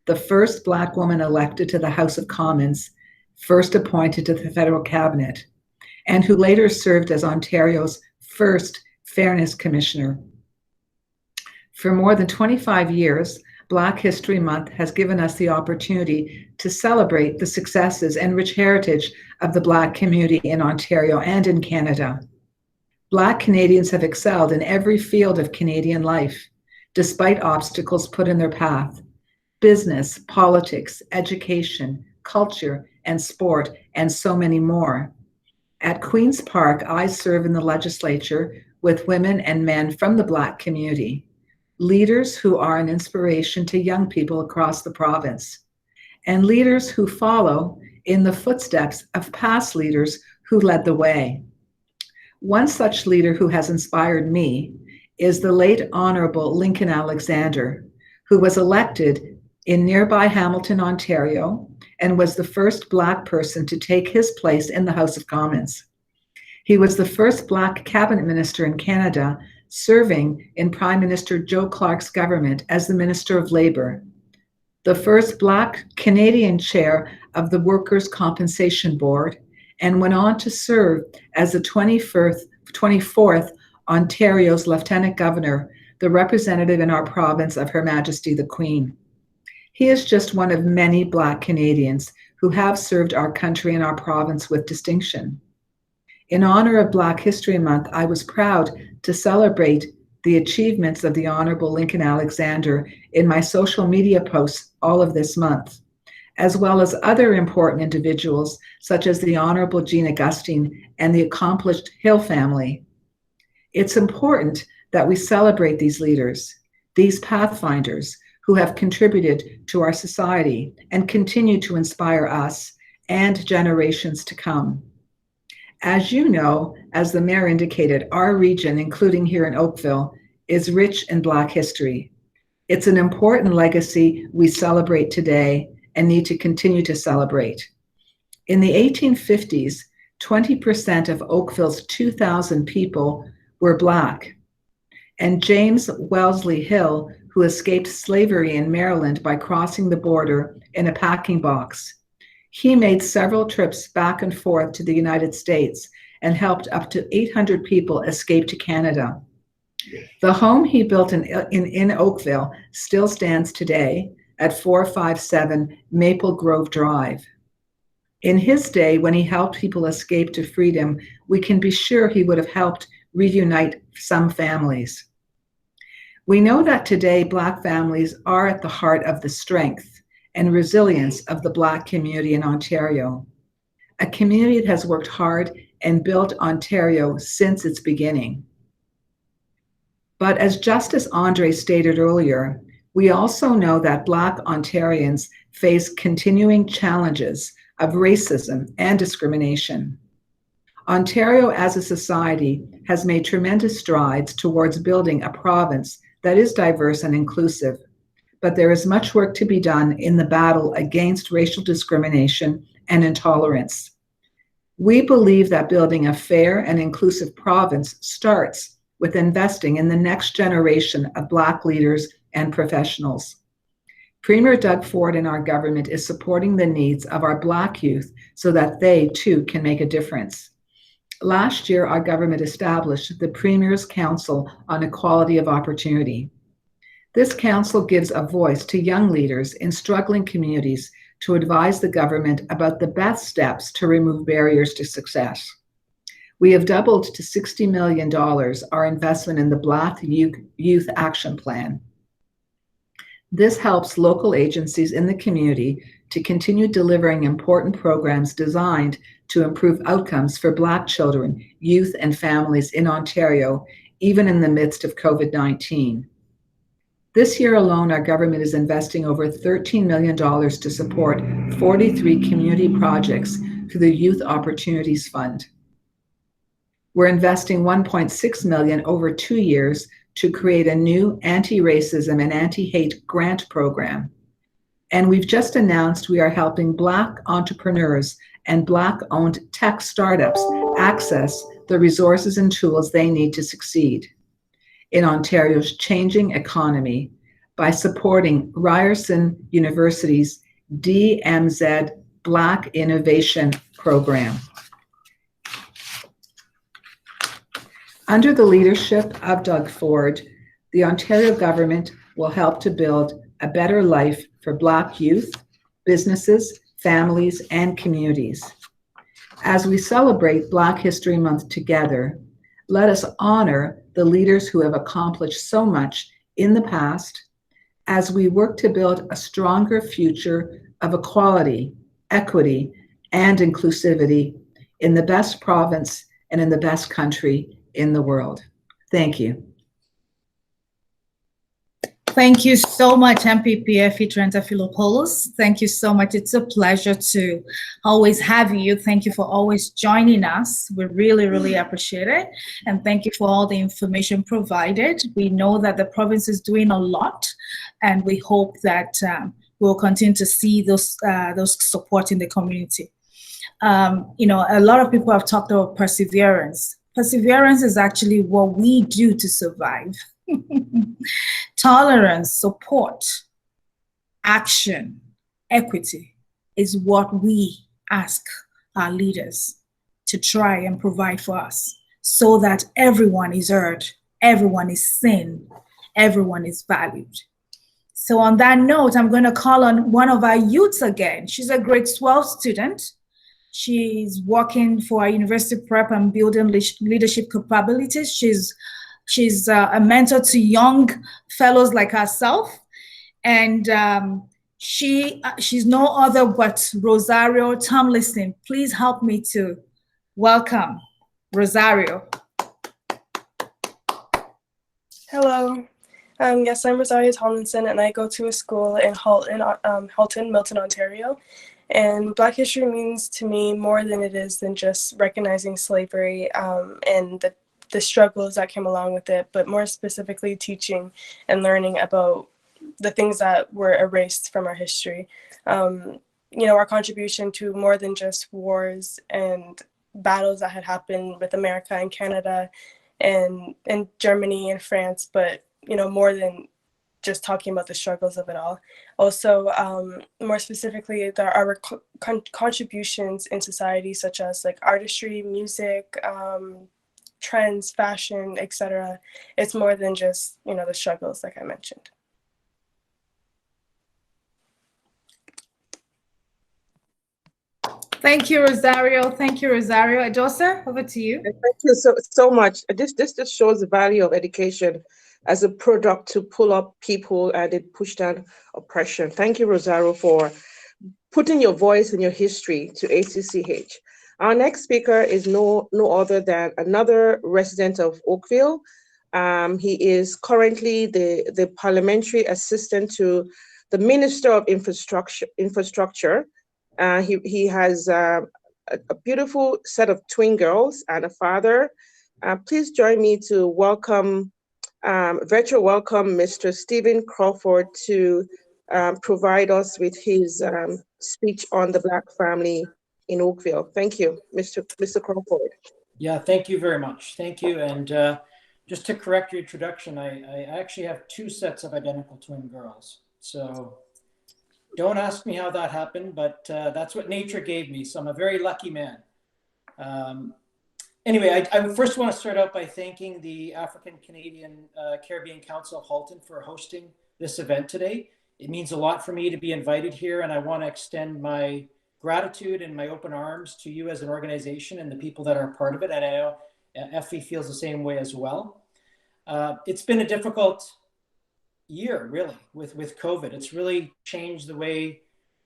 the first Black woman elected to the House of Commons, first appointed to the federal cabinet, and who later served as Ontario's first Fairness Commissioner. For more than 25 years, Black History Month has given us the opportunity to celebrate the successes and rich heritage of the Black community in Ontario and in Canada. Black Canadians have excelled in every field of Canadian life, despite obstacles put in their path: business, politics, education, culture, and sport, and so many more. At Queen's Park, I serve in the legislature with women and men from the Black community, leaders who are an inspiration to young people across the province, and leaders who follow in the footsteps of past leaders who led the way. One such leader who has inspired me is the late Honorable Lincoln Alexander, who was elected in nearby Hamilton, Ontario, and was the first Black person to take his place in the House of Commons. He was the first Black cabinet minister in Canada, serving in Prime Minister Joe Clark's government as the Minister of Labour, the first Black Canadian chair of the Workers' Compensation Board, and went on to serve as the 24th Ontario's Lieutenant Governor, the representative in our province of Her Majesty the Queen. He is just one of many Black Canadians who have served our country and our province with distinction. In honor of Black History Month, I was proud to celebrate the achievements of the Honorable Lincoln Alexander in my social media posts all of this month, as well as other important individuals such as the Honorable Jean Augustine and the accomplished Hill family. It's important that we celebrate these leaders, these pathfinders who have contributed to our society and continue to inspire us and generations to come. As you know, as the mayor indicated, our region, including here in Oakville, is rich in Black history. It's an important legacy we celebrate today and need to continue to celebrate. In the 1850s, 20% of Oakville's 2,000 people were Black. And James Wellesley Hill, who escaped slavery in Maryland by crossing the border in a packing box, he made several trips back and forth to the United States and helped up to 800 people escape to Canada. The home he built in Oakville still stands today at 457 Maple Grove Drive. In his day, when he helped people escape to freedom, we can be sure he would have helped reunite some families. We know that today Black families are at the heart of the strength and resilience of the Black community in Ontario, a community that has worked hard and built Ontario since its beginning. But as Justice Andre stated earlier, we also know that Black Ontarians face continuing challenges of racism and discrimination. Ontario as a society has made tremendous strides towards building a province that is diverse and inclusive, but there is much work to be done in the battle against racial discrimination and intolerance. We believe that building a fair and inclusive province starts with investing in the next generation of Black leaders and professionals. Premier Doug Ford and our government is supporting the needs of our Black youth so that they too can make a difference. Last year, our government established the Premier's Council on Equality of Opportunity. This council gives a voice to young leaders in struggling communities to advise the government about the best steps to remove barriers to success. We have doubled to $60 million our investment in the Black Youth Action Plan. This helps local agencies in the community to continue delivering important programs designed to improve outcomes for Black children, youth, and families in Ontario, even in the midst of COVID-19. This year alone, our government is investing over $13 million to support 43 community projects through the Youth Opportunities Fund. We're investing $1.6 million over 2 years to create a new anti-racism and anti-hate grant program. And we've just announced we are helping Black entrepreneurs and Black-owned tech startups access the resources and tools they need to succeed in Ontario's changing economy by supporting Ryerson University's DMZ Black Innovation Program. Under the leadership of Doug Ford, the Ontario government will help to build a better life for Black youth, businesses, families, and communities. As we celebrate Black History Month together, let us honor the leaders who have accomplished so much in the past as we work to build a stronger future of equality, equity, and inclusivity in the best province and in the best country in the world. Thank you. Thank you so much, MPP Effie Trentafilopoulos. Thank you so much. It's a pleasure to always have you. Thank you for always joining us. We really, really appreciate it. And thank you for all the information provided. We know that the province is doing a lot, and we hope that we'll continue to see those support in the community. You know, a lot of people have talked about perseverance. Perseverance is actually what we do to survive. Tolerance, support, action, equity is what we ask our leaders to try and provide for us, so that everyone is heard, everyone is seen, everyone is valued. So on that note, I'm going to call on one of our youths again. She's a grade 12 student. She's working for a university prep and building leadership capabilities. She's a mentor to young fellows like herself, and she's no other but Rosario Tomlinson. Please help me to welcome Rosario. Hello. Yes, I'm Rosario Tomlinson, and I go to a school in Halton, Milton, Ontario. And Black history means to me more than it is than just recognizing slavery and the struggles that came along with it, but more specifically teaching and learning about the things that were erased from our history. You know, our contribution to more than just wars and battles that had happened with America and Canada and Germany and France, but, you know, more than just talking about the struggles of it all. Also, more specifically, there are contributions in society, such as like artistry, music, trends, fashion, etc. It's more than just, you know, the struggles like I mentioned. Thank you, Rosario. Thank you, Rosario. Adosa, over to you. Thank you so much. This just shows the value of education as a product to pull up people and it push down oppression. Thank you, Rosario, for putting your voice and your history to ACCH. Our next speaker is no other than another resident of Oakville. He is currently the parliamentary assistant to the Minister of Infrastructure. He has a beautiful set of twin girls and a father. Please join me to virtual welcome Mr. Stephen Crawford to provide us with his speech on the Black family in Oakville. Thank you, Mr. Crawford. Yeah, thank you very much. Thank you. And just to correct your introduction, I actually have two sets of identical twin girls. So don't ask me how that happened, but that's what nature gave me. So I'm a very lucky man. Anyway, I first want to start out by thanking the African Canadian Caribbean Council of Halton for hosting this event today. It means a lot for me to be invited here, and I want to extend my gratitude and my open arms to you as an organization and the people that are part of it. And I know Effie feels the same way as well. It's been a difficult year, really, with COVID. It's really changed the way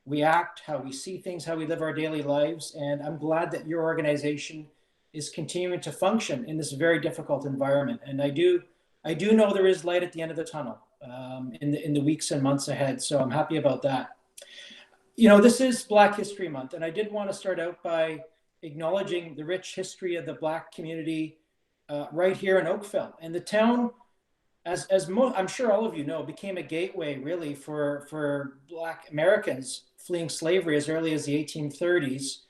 we act, how we see things, how we live our daily lives. And I'm glad that your organization is continuing to function in this very difficult environment. And I do know there is light at the end of the tunnel in the weeks and months ahead. So I'm happy about that. You know, this is Black History Month, and I did want to start out by acknowledging the rich history of the Black community right here in Oakville. And the town, I'm sure all of you know, became a gateway really for Black Americans fleeing slavery as early as the 1830s,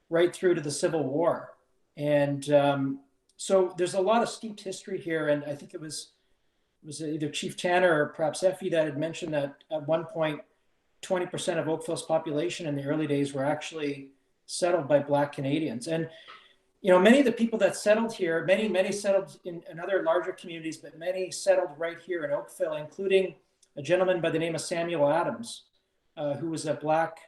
right through to the Civil War. And so there's a lot of steeped history here. And I think it was either Chief Tanner or perhaps Effie that had mentioned that at one point, 20% of Oakville's population in the early days were actually settled by Black Canadians. And, you know, many of the people that settled here, many settled in other larger communities, but many settled right here in Oakville, including a gentleman by the name of Samuel Adams, who was a Black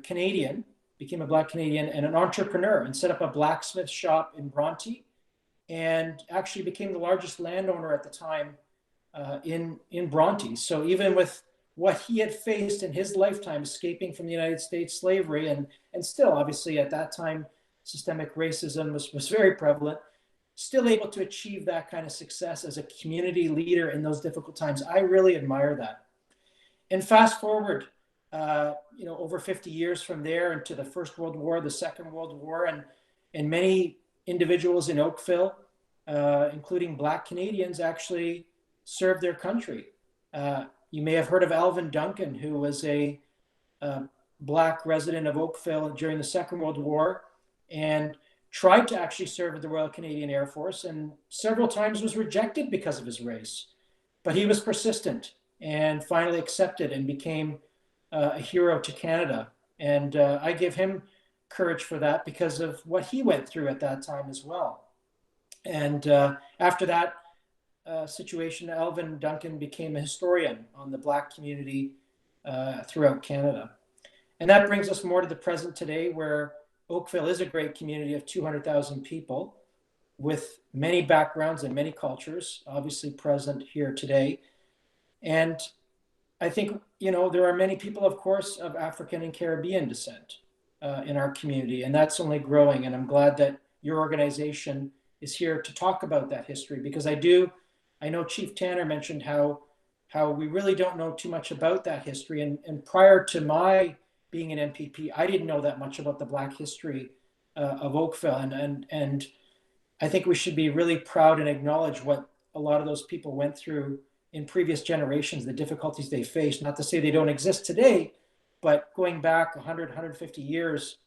Canadian, became a Black Canadian and an entrepreneur and set up a blacksmith shop in Bronte and actually became the largest landowner at the time in Bronte. So even with what he had faced in his lifetime, escaping from the United States slavery, and still obviously at that time systemic racism was very prevalent, still able to achieve that kind of success as a community leader in those difficult times. I really admire that. And fast forward, over 50 years from there into the First World War, the Second World War, and many individuals in Oakville, including Black Canadians, actually served their country. You may have heard of Alvin Duncan, who was a Black resident of Oakville during the Second World War and tried to actually serve with the Royal Canadian Air Force, and several times was rejected because of his race. But he was persistent and finally accepted and became a hero to Canada. And I give him courage for that because of what he went through at that time as well. And after that situation, Alvin Duncan became a historian on the Black community throughout Canada. And that brings us more to the present today, where Oakville is a great community of 200,000 people with many backgrounds and many cultures, obviously present here today. And I think, there are many people, of course, of African and Caribbean descent in our community, and that's only growing. And I'm glad that your organization is here to talk about that history, because I know Chief Tanner mentioned how we really don't know too much about that history. And prior to my being an MPP, I didn't know that much about the Black history of Oakville. And I think we should be really proud and acknowledge what a lot of those people went through in previous generations, the difficulties they faced. Not to say they don't exist today, but going back 100, 150 years,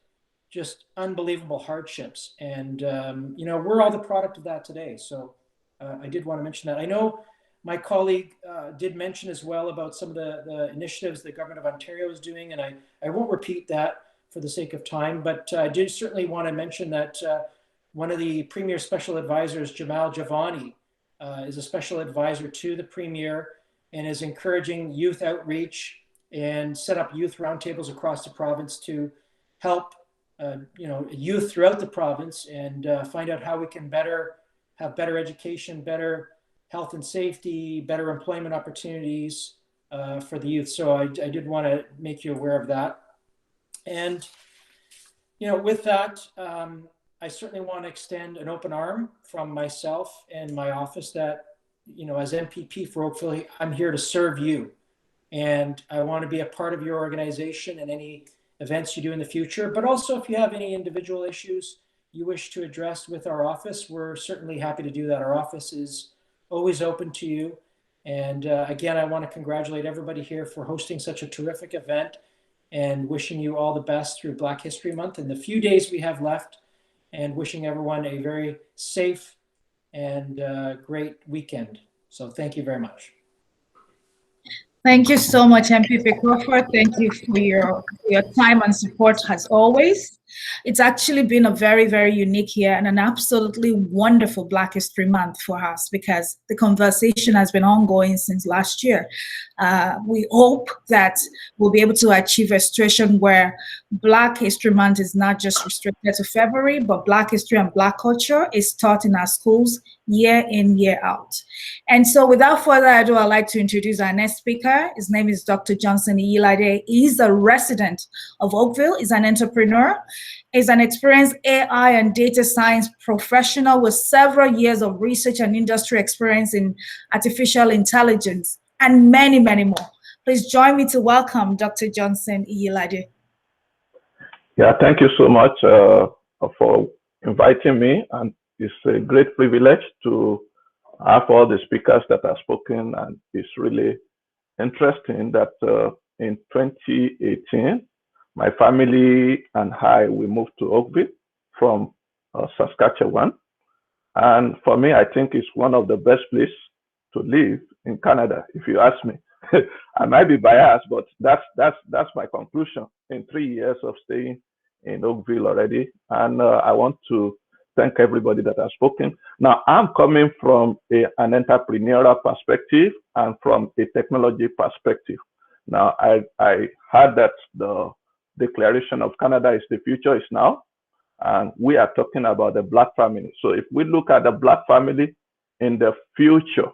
just unbelievable hardships. And, we're all the product of that today. So I did want to mention that. I know my colleague did mention as well about some of the initiatives the government of Ontario is doing, and I won't repeat that for the sake of time, but I did certainly want to mention that one of the Premier Special Advisors, Jamal Javani, is a special advisor to the Premier and is encouraging youth outreach and set up youth roundtables across the province to help youth throughout the province and find out how we can have better education, better health and safety, better employment opportunities for the youth. So I did want to make you aware of that. And, with that, I certainly want to extend an open arm from myself and my office that, as MPP for Oakville, I'm here to serve you. And I want to be a part of your organization and any events you do in the future. But also, if you have any individual issues you wish to address with our office, we're certainly happy to do that. Our office is always open to you. And again, I want to congratulate everybody here for hosting such a terrific event and wishing you all the best through Black History Month and the few days we have left, and wishing everyone a very safe and great weekend. So thank you very much. Thank you so much, MPP Crawford. Thank you for your time and support as always. It's actually been a very, very unique year and an absolutely wonderful Black History Month for us, because the conversation has been ongoing since last year. We hope that we'll be able to achieve a situation where Black History Month is not just restricted to February, but Black history and Black culture is taught in our schools year in, year out. And so without further ado, I'd like to introduce our next speaker. His name is Dr. Johnson Iyilade. He's a resident of Oakville. He's an entrepreneur. He's an experienced AI and data science professional with several years of research and industry experience in artificial intelligence and many, many more. Please join me to welcome Dr. Johnson Iyilade. Yeah, thank you so much for inviting me. And it's a great privilege to have all the speakers that have spoken. And it's really interesting that in 2018, my family and I, we moved to Oakville from Saskatchewan. And for me, I think it's one of the best places to live in Canada, if you ask me. I might be biased, but that's my conclusion in 3 years of staying in Oakville already. And I want to thank everybody that has spoken. Now, I'm coming from an entrepreneurial perspective and from a technology perspective. Now, I heard that the Declaration of Canada is the future is now, and we are talking about the Black family. So if we look at the Black family in the future,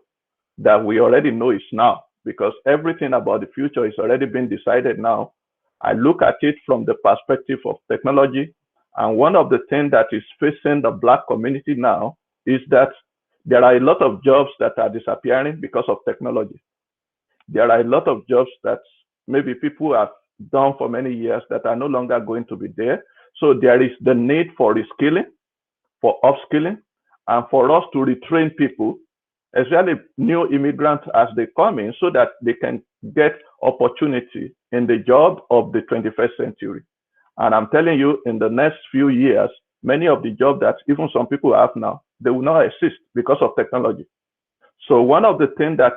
that we already know is now, because everything about the future is already been decided now. I look at it from the perspective of technology, And one of the things that is facing the Black community now is that there are a lot of jobs that are disappearing because of technology. There are a lot of jobs that maybe people have done for many years that are no longer going to be there. So there is the need for reskilling, for upskilling, and for us to retrain people, especially new immigrants as they come in, so that they can get opportunity in the job of the 21st century. And I'm telling you, in the next few years, many of the jobs that even some people have now, they will not exist because of technology. So one of the things that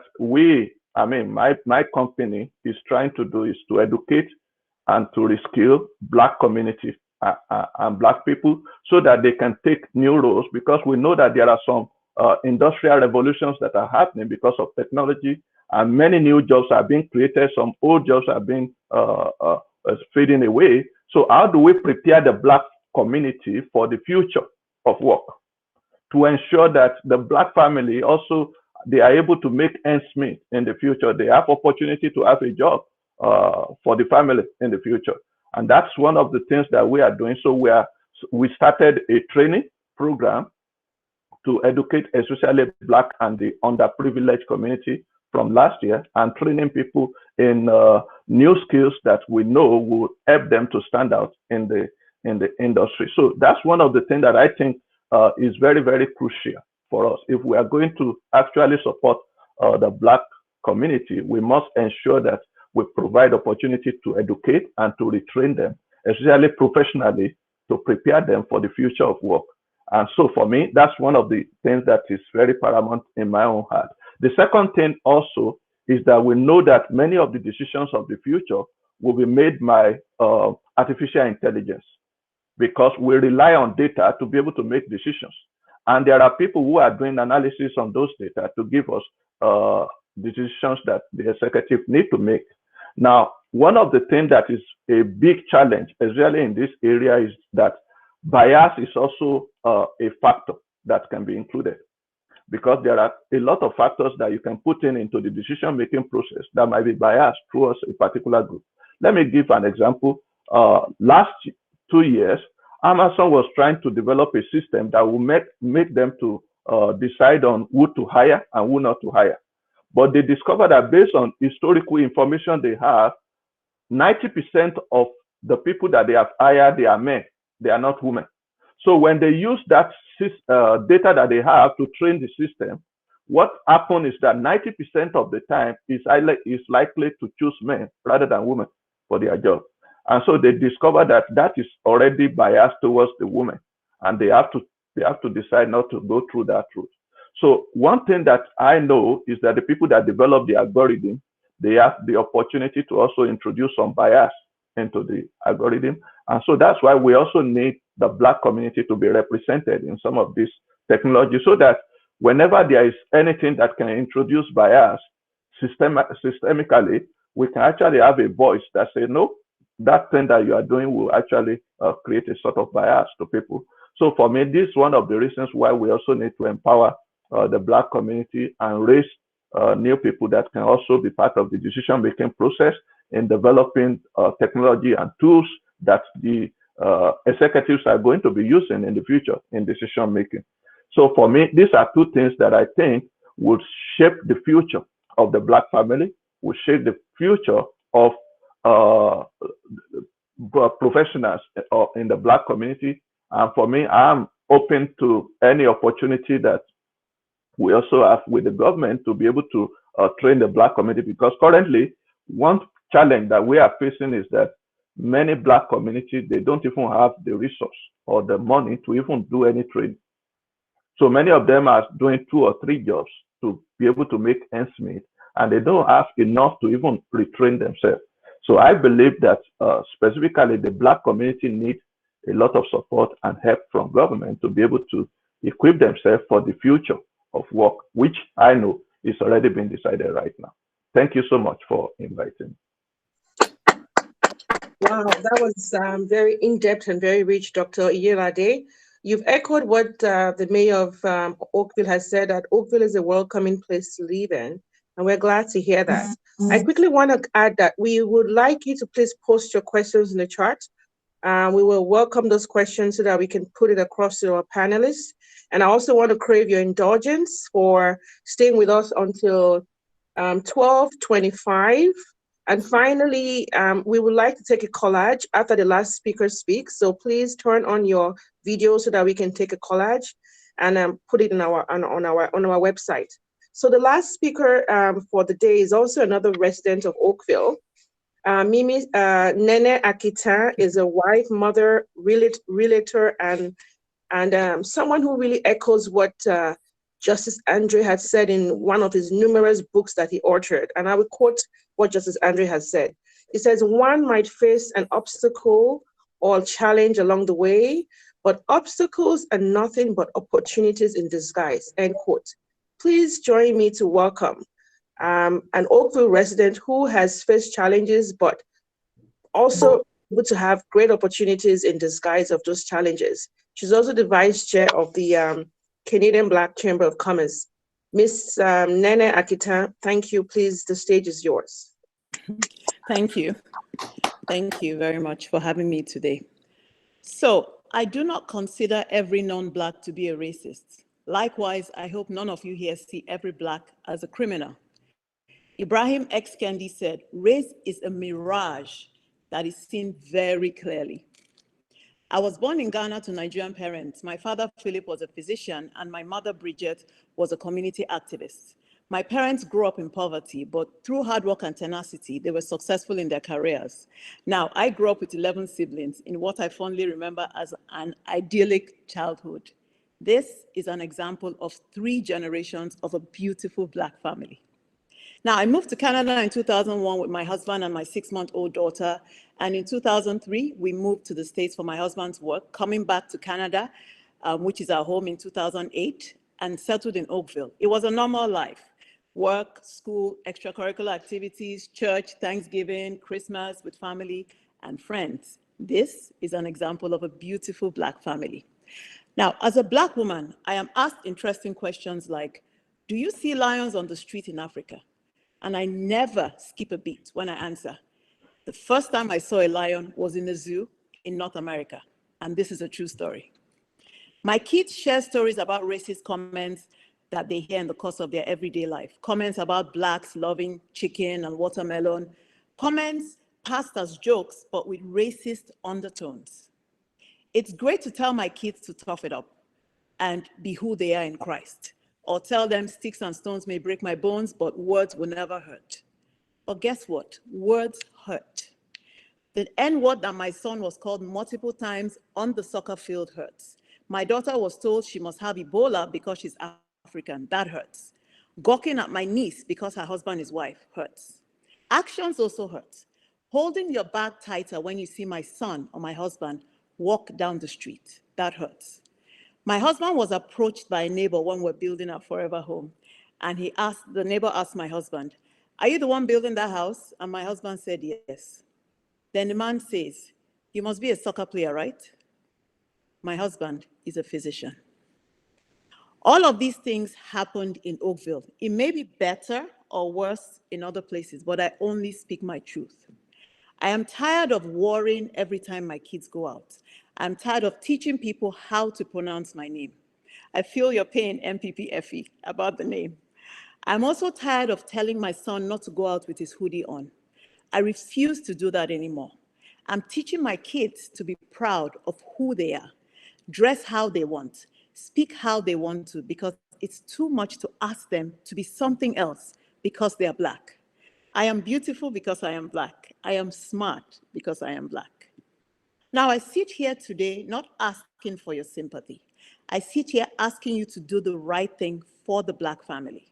my company is trying to do is to educate and to reskill Black community and Black people so that they can take new roles, because we know that there are some industrial revolutions that are happening because of technology, and many new jobs are being created. Some old jobs are being fading away. So how do we prepare the Black community for the future of work to ensure that the Black family also, they are able to make ends meet in the future? They have opportunity to have a job for the family in the future. And that's one of the things that we are doing. So we started a training program to educate especially Black and the underprivileged community from last year, and training people in new skills that we know will help them to stand out in the industry. So that's one of the things that I think is very, very crucial for us. If we are going to actually support the Black community, we must ensure that we provide opportunity to educate and to retrain them, especially professionally, to prepare them for the future of work. And so for me, that's one of the things that is very paramount in my own heart. The second thing also is that we know that many of the decisions of the future will be made by artificial intelligence, because we rely on data to be able to make decisions. And there are people who are doing analysis on those data to give us decisions that the executive need to make. Now, one of the things that is a big challenge, especially in this area, is that bias is also a factor that can be included, because there are a lot of factors that you can put into the decision-making process that might be biased towards a particular group. Let me give an example. Last 2 years, Amazon was trying to develop a system that will make them to decide on who to hire and who not to hire. But they discovered that based on historical information they have, 90% of the people that they have hired, they are men, they are not women. So when they use that data that they have to train the system, what happened is that 90% of the time is likely to choose men rather than women for their job. And so they discovered that that is already biased towards the woman, and they have to decide not to go through that route. So one thing that I know is that the people that develop the algorithm, they have the opportunity to also introduce some bias into the algorithm. And so that's why we also need the Black community to be represented in some of this technology, so that whenever there is anything that can introduce bias systemically, we can actually have a voice that says, no, that thing that you are doing will actually create a sort of bias to people. So for me, this is one of the reasons why we also need to empower the Black community and raise new people that can also be part of the decision-making process in developing technology and tools that the executives are going to be using in the future in decision-making. So for me, these are two things that I think would shape the future of the Black family, will shape the future of professionals in the Black community. And for me, I'm open to any opportunity that we also have with the government to be able to train the Black community, because currently one challenge that we are facing is that many Black communities, they don't even have the resource or the money to even do any training. So many of them are doing 2 or 3 jobs to be able to make ends meet, and they don't have enough to even retrain themselves. So I believe that specifically the Black community needs a lot of support and help from government to be able to equip themselves for the future of work, which I know is already been decided right now. Thank you so much for inviting me. Wow, that was very in-depth and very rich, Dr. Iyelade. You've echoed what the mayor of Oakville has said, that Oakville is a welcoming place to live in, and we're glad to hear that. I quickly want to add that we would like you to please post your questions in the chat. We will welcome those questions so that we can put it across to our panelists. And I also want to crave your indulgence for staying with us until 12:25. And finally, we would like to take a collage after the last speaker speaks. So please turn on your video so that we can take a collage and put it in on our website. So the last speaker for the day is also another resident of Oakville. Mimi Nene Akita is a wife, mother, realtor, and someone who really echoes what Justice Andre had said in one of his numerous books that he authored. And I will quote what Justice Andre has said. He says, "One might face an obstacle or challenge along the way, but obstacles are nothing but opportunities in disguise," end quote. Please join me to welcome an Oakville resident who has faced challenges, but also able to have great opportunities in disguise of those challenges. She's also the vice chair of the Canadian Black Chamber of Commerce. Miss Nene Akita, thank you. Please, the stage is yours. Thank you. Thank you very much for having me today. So, I do not consider every non-Black to be a racist. Likewise, I hope none of you here see every Black as a criminal. Ibrahim X. Kendi said, "Race is a mirage that is seen very clearly." I was born in Ghana to Nigerian parents. My father, Philip, was a physician, and my mother, Bridget, was a community activist. My parents grew up in poverty, but through hard work and tenacity, they were successful in their careers. Now, I grew up with 11 siblings in what I fondly remember as an idyllic childhood. This is an example of 3 generations of a beautiful Black family. Now, I moved to Canada in 2001 with my husband and my 6-month-old daughter. And in 2003, we moved to the States for my husband's work, coming back to Canada, which is our home, in 2008, and settled in Oakville. It was a normal life: work, school, extracurricular activities, church, Thanksgiving, Christmas with family and friends. This is an example of a beautiful Black family. Now, as a Black woman, I am asked interesting questions like, "Do you see lions on the street in Africa?" And I never skip a beat when I answer. The first time I saw a lion was in a zoo in North America, and this is a true story. My kids share stories about racist comments that they hear in the course of their everyday life. Comments about Blacks loving chicken and watermelon. Comments passed as jokes, but with racist undertones. It's great to tell my kids to tough it up and be who they are in Christ, or tell them sticks and stones may break my bones, but words will never hurt. But guess what? Words hurt. The N-word that my son was called multiple times on the soccer field hurts. My daughter was told she must have Ebola because she's African. That hurts. Gawking at my niece because her husband is white hurts. Actions also hurt. Holding your bag tighter when you see my son or my husband walk down the street. That hurts. My husband was approached by a neighbor when we're building our forever home. And the neighbor asked my husband, "Are you the one building that house?" And my husband said, "Yes." Then the man says, "You must be a soccer player, right?" My husband is a physician. All of these things happened in Oakville. It may be better or worse in other places, but I only speak my truth. I am tired of worrying every time my kids go out. I'm tired of teaching people how to pronounce my name. I feel your pain, MPPFE, about the name. I'm also tired of telling my son not to go out with his hoodie on. I refuse to do that anymore. I'm teaching my kids to be proud of who they are, dress how they want, speak how they want to, because it's too much to ask them to be something else because they are Black. I am beautiful because I am Black. I am smart because I am Black. Now, I sit here today not asking for your sympathy. I sit here asking you to do the right thing for the Black family.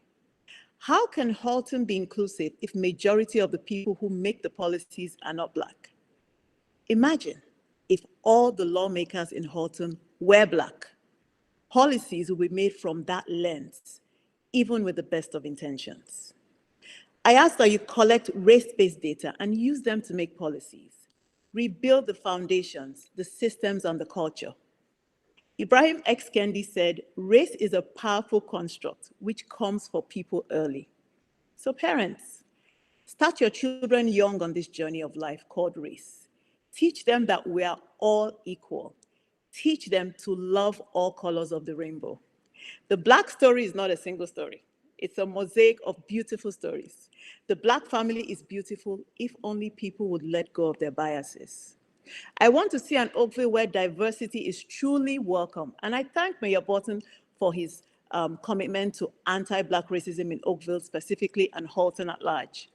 How can Halton be inclusive if majority of the people who make the policies are not Black? Imagine if all the lawmakers in Halton were Black. Policies will be made from that lens, even with the best of intentions. I ask that you collect race-based data and use them to make policies. Rebuild the foundations, the systems, and the culture. Ibrahim X. Kendi said, "Race is a powerful construct which comes for people early." So parents, start your children young on this journey of life called race. Teach them that we are all equal. Teach them to love all colors of the rainbow. The Black story is not a single story. It's a mosaic of beautiful stories. The Black family is beautiful if only people would let go of their biases. I want to see an Oakville where diversity is truly welcome. And I thank Mayor Quarten for his commitment to anti-Black racism in Oakville specifically and Halton at large.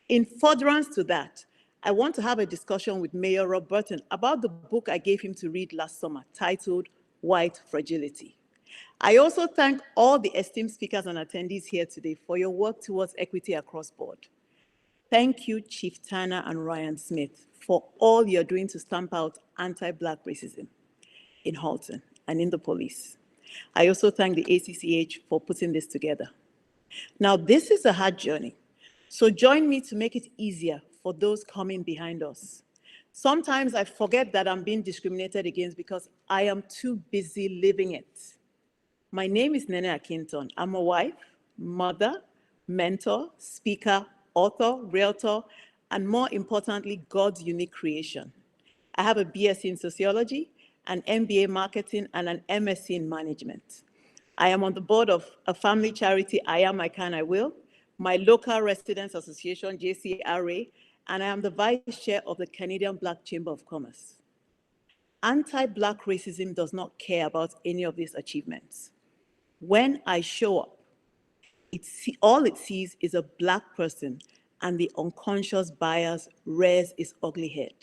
In furtherance to that, I want to have a discussion with Mayor Rob Quarten about the book I gave him to read last summer titled White Fragility. I also thank all the esteemed speakers and attendees here today for your work towards equity across board. Thank you, Chief Tanner and Ryan Smith, for all you're doing to stamp out anti-Black racism in Halton and in the police. I also thank the ACCH for putting this together. Now, this is a hard journey, so join me to make it easier for those coming behind us. Sometimes I forget that I'm being discriminated against because I am too busy living it. My name is Nene Akinton. I'm a wife, mother, mentor, speaker, author, realtor, and more importantly, God's unique creation. I have a BSc in sociology, an MBA marketing, and an MSc in management. I am on the board of a family charity, I Am, I Can, I Will, my local residents association, JCRA, and I am the vice chair of the Canadian Black Chamber of Commerce. Anti-Black racism does not care about any of these achievements. When I show up, all it sees is a Black person, and the unconscious bias rears its ugly head.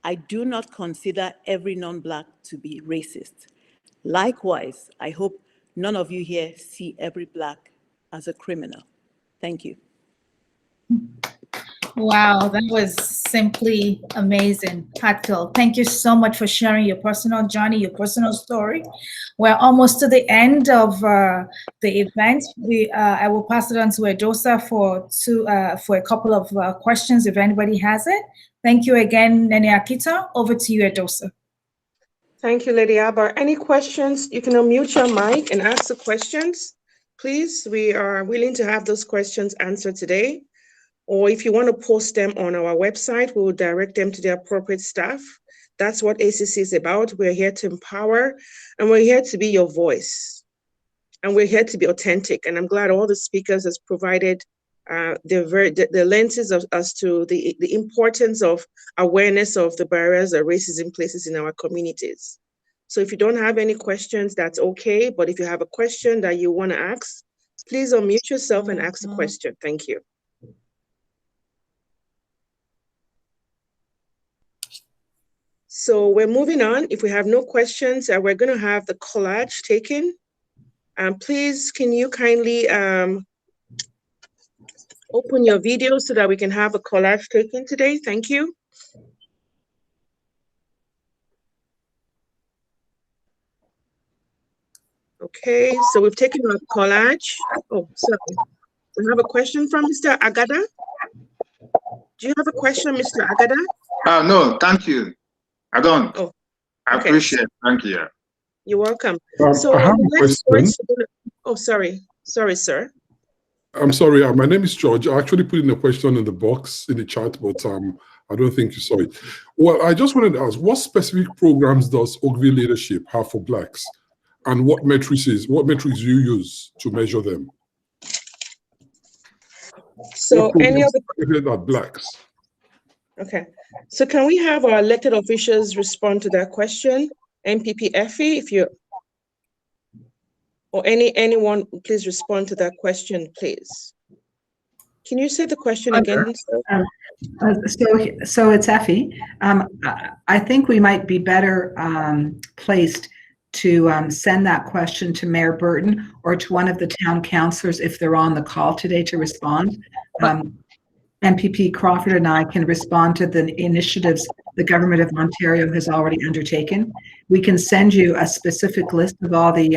I do not consider every non-Black to be racist. Likewise, I hope none of you here see every Black as a criminal. Thank you. Wow, that was simply amazing, heartfelt. Thank you so much for sharing your personal journey, your personal story. We're almost to the end of the event. I will pass it on to Edosa for a couple of questions if anybody has it. Thank you again, Nene Akita. Over to you, Edosa. Thank you, Lady Albar. Any questions? You can unmute your mic and ask the questions. Please, we are willing to have those questions answered today. Or if you want to post them on our website, we will direct them to the appropriate staff. That's what ACC is about. We're here to empower, and we're here to be your voice. And we're here to be authentic. And I'm glad all the speakers has provided the lenses as to the importance of awareness of the barriers that racism places in our communities. So if you don't have any questions, that's okay. But if you have a question that you want to ask, please unmute yourself and ask the question. Thank you. So we're moving on. If we have no questions, we're going to have the collage taken. Please, can you kindly open your video so that we can have a collage taken today? Thank you. Okay, so we've taken our collage. Oh, sorry. We have a question from Mr. Agada. Do you have a question, Mr. Agada? No, thank you. I don't. Oh, I okay. appreciate it. Thank you. You're welcome. So I have a question. Oh, sorry. Sorry, sir. I'm sorry. My name is George. I actually put in a question in the box in the chat, but I don't think you saw it. Well, I just wanted to ask, what specific programs does Oakville Leadership have for Blacks? And what metrics do you use to measure them? So any of the Blacks? Okay. So can we have our elected officials respond to that question? MPP Effie, if you, or anyone, please respond to that question, please. Can you say the question again? So it's Effie. I think we might be better placed to send that question to Mayor Burton or to one of the town councillors if they're on the call today to respond. MPP Crawford and I can respond to the initiatives the Government of Ontario has already undertaken. We can send you a specific list of all the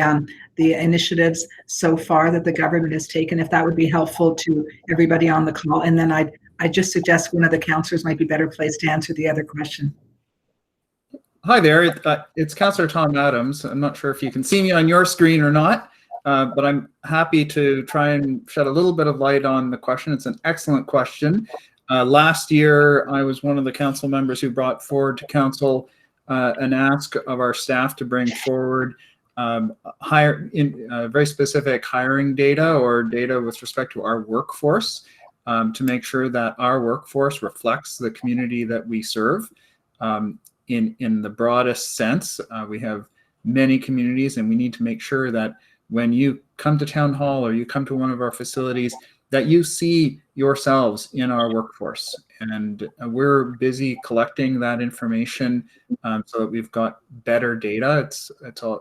initiatives so far that the government has taken, if that would be helpful to everybody on the call. And then I just suggest one of the councillors might be better placed to answer the other question. Hi there, it's Councillor Tom Adams. I'm not sure if you can see me on your screen or not, but I'm happy to try and shed a little bit of light on the question. It's an excellent question. Last year, I was one of the council members who brought forward to council an ask of our staff to bring forward very specific hiring data or data with respect to our workforce to make sure that our workforce reflects the community that we serve in the broadest sense. We have many communities, and we need to make sure that when you come to town hall or you come to one of our facilities, that you see yourselves in our workforce. And we're busy collecting that information so that we've got better data. It's a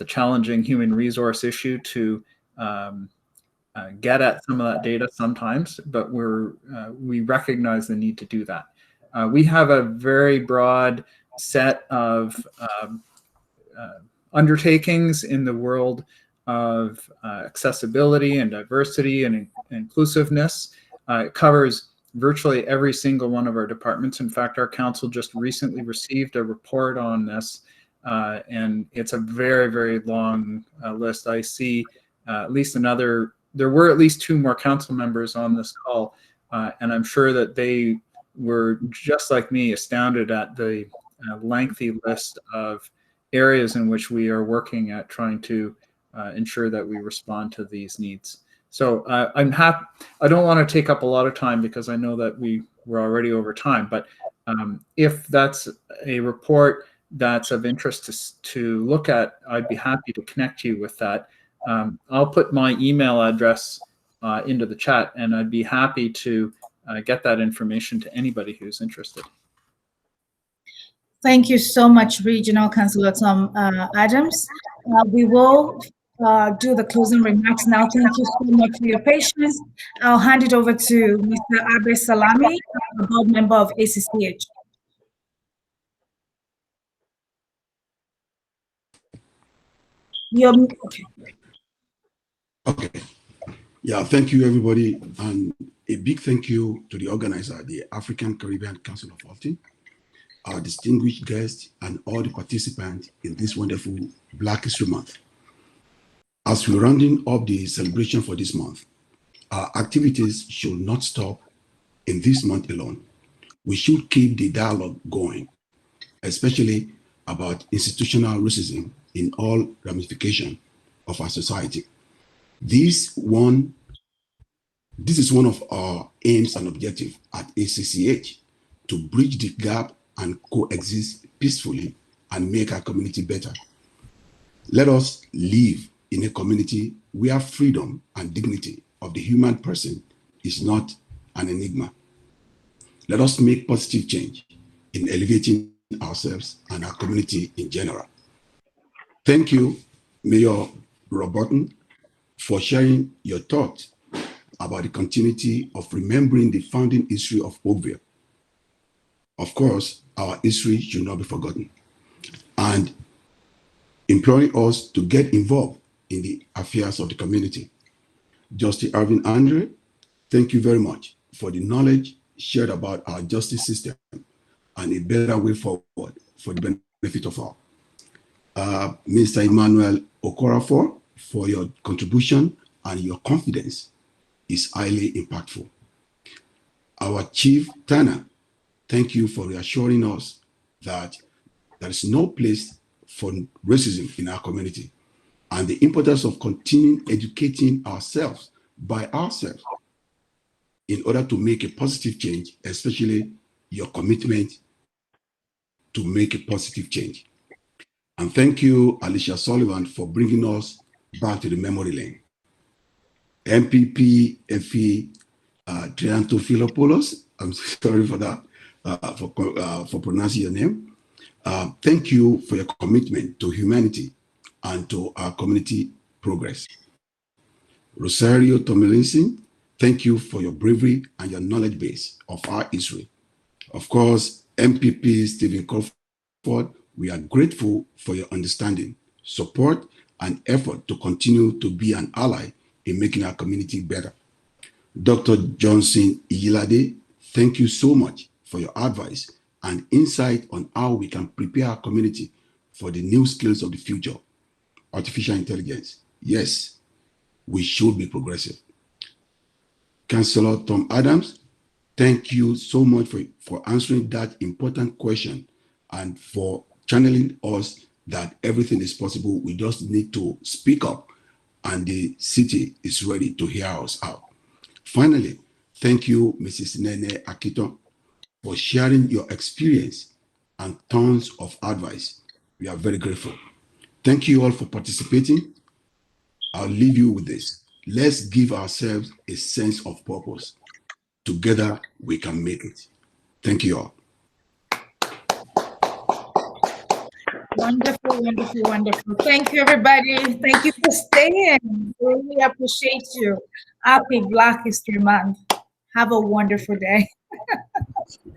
challenging human resource issue to get at some of that data sometimes, but we recognize the need to do that. We have a very broad set of undertakings in the world of accessibility and diversity and inclusiveness. It covers virtually every single one of our departments. In fact, our council just recently received a report on this, and it's a very, very long list. I see there were at least 2 more council members on this call, and I'm sure that they were just like me, astounded at the lengthy list of areas in which we are working at trying to ensure that we respond to these needs. So I'm happy. I don't want to take up a lot of time because I know that we're already over time, but if that's a report that's of interest to look at, I'd be happy to connect you with that. I'll put my email address into the chat, and I'd be happy to get that information to anybody who's interested. Thank you so much, Regional Councillor Tom Adams. We will do the closing remarks now. Thank you so much for your patience. I'll hand it over to Mr. Abe Salami, a board member of ACCH. Okay. Yeah, thank you, everybody. And a big thank you to the organizer, the African Caribbean Council of Halton, our distinguished guests, and all the participants in this wonderful Black History Month. As we're rounding up the celebration for this month, our activities should not stop in this month alone. We should keep the dialogue going, especially about institutional racism in all ramifications of our society. This is one of our aims and objectives at ACCH, to bridge the gap and coexist peacefully and make our community better. Let us live in a community where freedom and dignity of the human person is not an enigma. Let us make positive change in elevating ourselves and our community in general. Thank you, Mayor Rob Quarten, for sharing your thoughts about the continuity of remembering the founding history of Oakville. Of course, our history should not be forgotten, and imploring us to get involved in the affairs of the community. Justice Alvin Duncan, thank you very much for the knowledge shared about our justice system and a better way forward for the benefit of all. Mr. Emmanuel Okorafor, for your contribution and your confidence is highly impactful. Our Chief Tanner, thank you for reassuring us that there is no place for racism in our community, and the importance of continuing educating ourselves by ourselves in order to make a positive change, especially your commitment to make a positive change. And thank you, Alicia Sullivan, for bringing us back to the memory lane. MPP FE Triantafylopoulos, I'm sorry for that, for pronouncing your name. Thank you for your commitment to humanity and to our community progress. Rosario Tomlinson, thank you for your bravery and your knowledge base of our history. Of course, MPP Stephen Crawford, we are grateful for your understanding, support, and effort to continue to be an ally in making our community better. Dr. Johnson Iyilade, thank you so much for your advice and insight on how we can prepare our community for the new skills of the future. Artificial intelligence. Yes, we should be progressive. Councillor Tom Adams, Thank you so much for answering that important question and for channeling us that everything is possible. We just need to speak up, and the city is ready to hear us out. Finally, thank you, Mrs. Nene Akito, for sharing your experience and tons of advice. We are very grateful. Thank you all for participating. I'll leave you with this. Let's give ourselves a sense of purpose. Together, we can make it. Thank you all. Wonderful, wonderful, wonderful. Thank you, everybody. Thank you for staying. We really appreciate you. Happy Black History Month. Have a wonderful day.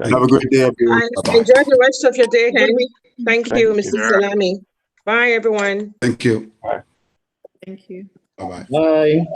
Have a great day, everyone. Bye-bye. Enjoy the rest of your day, Henry. Thank you, Mrs. Salami. Bye, everyone. Thank you. Thank you. Bye-bye. Bye.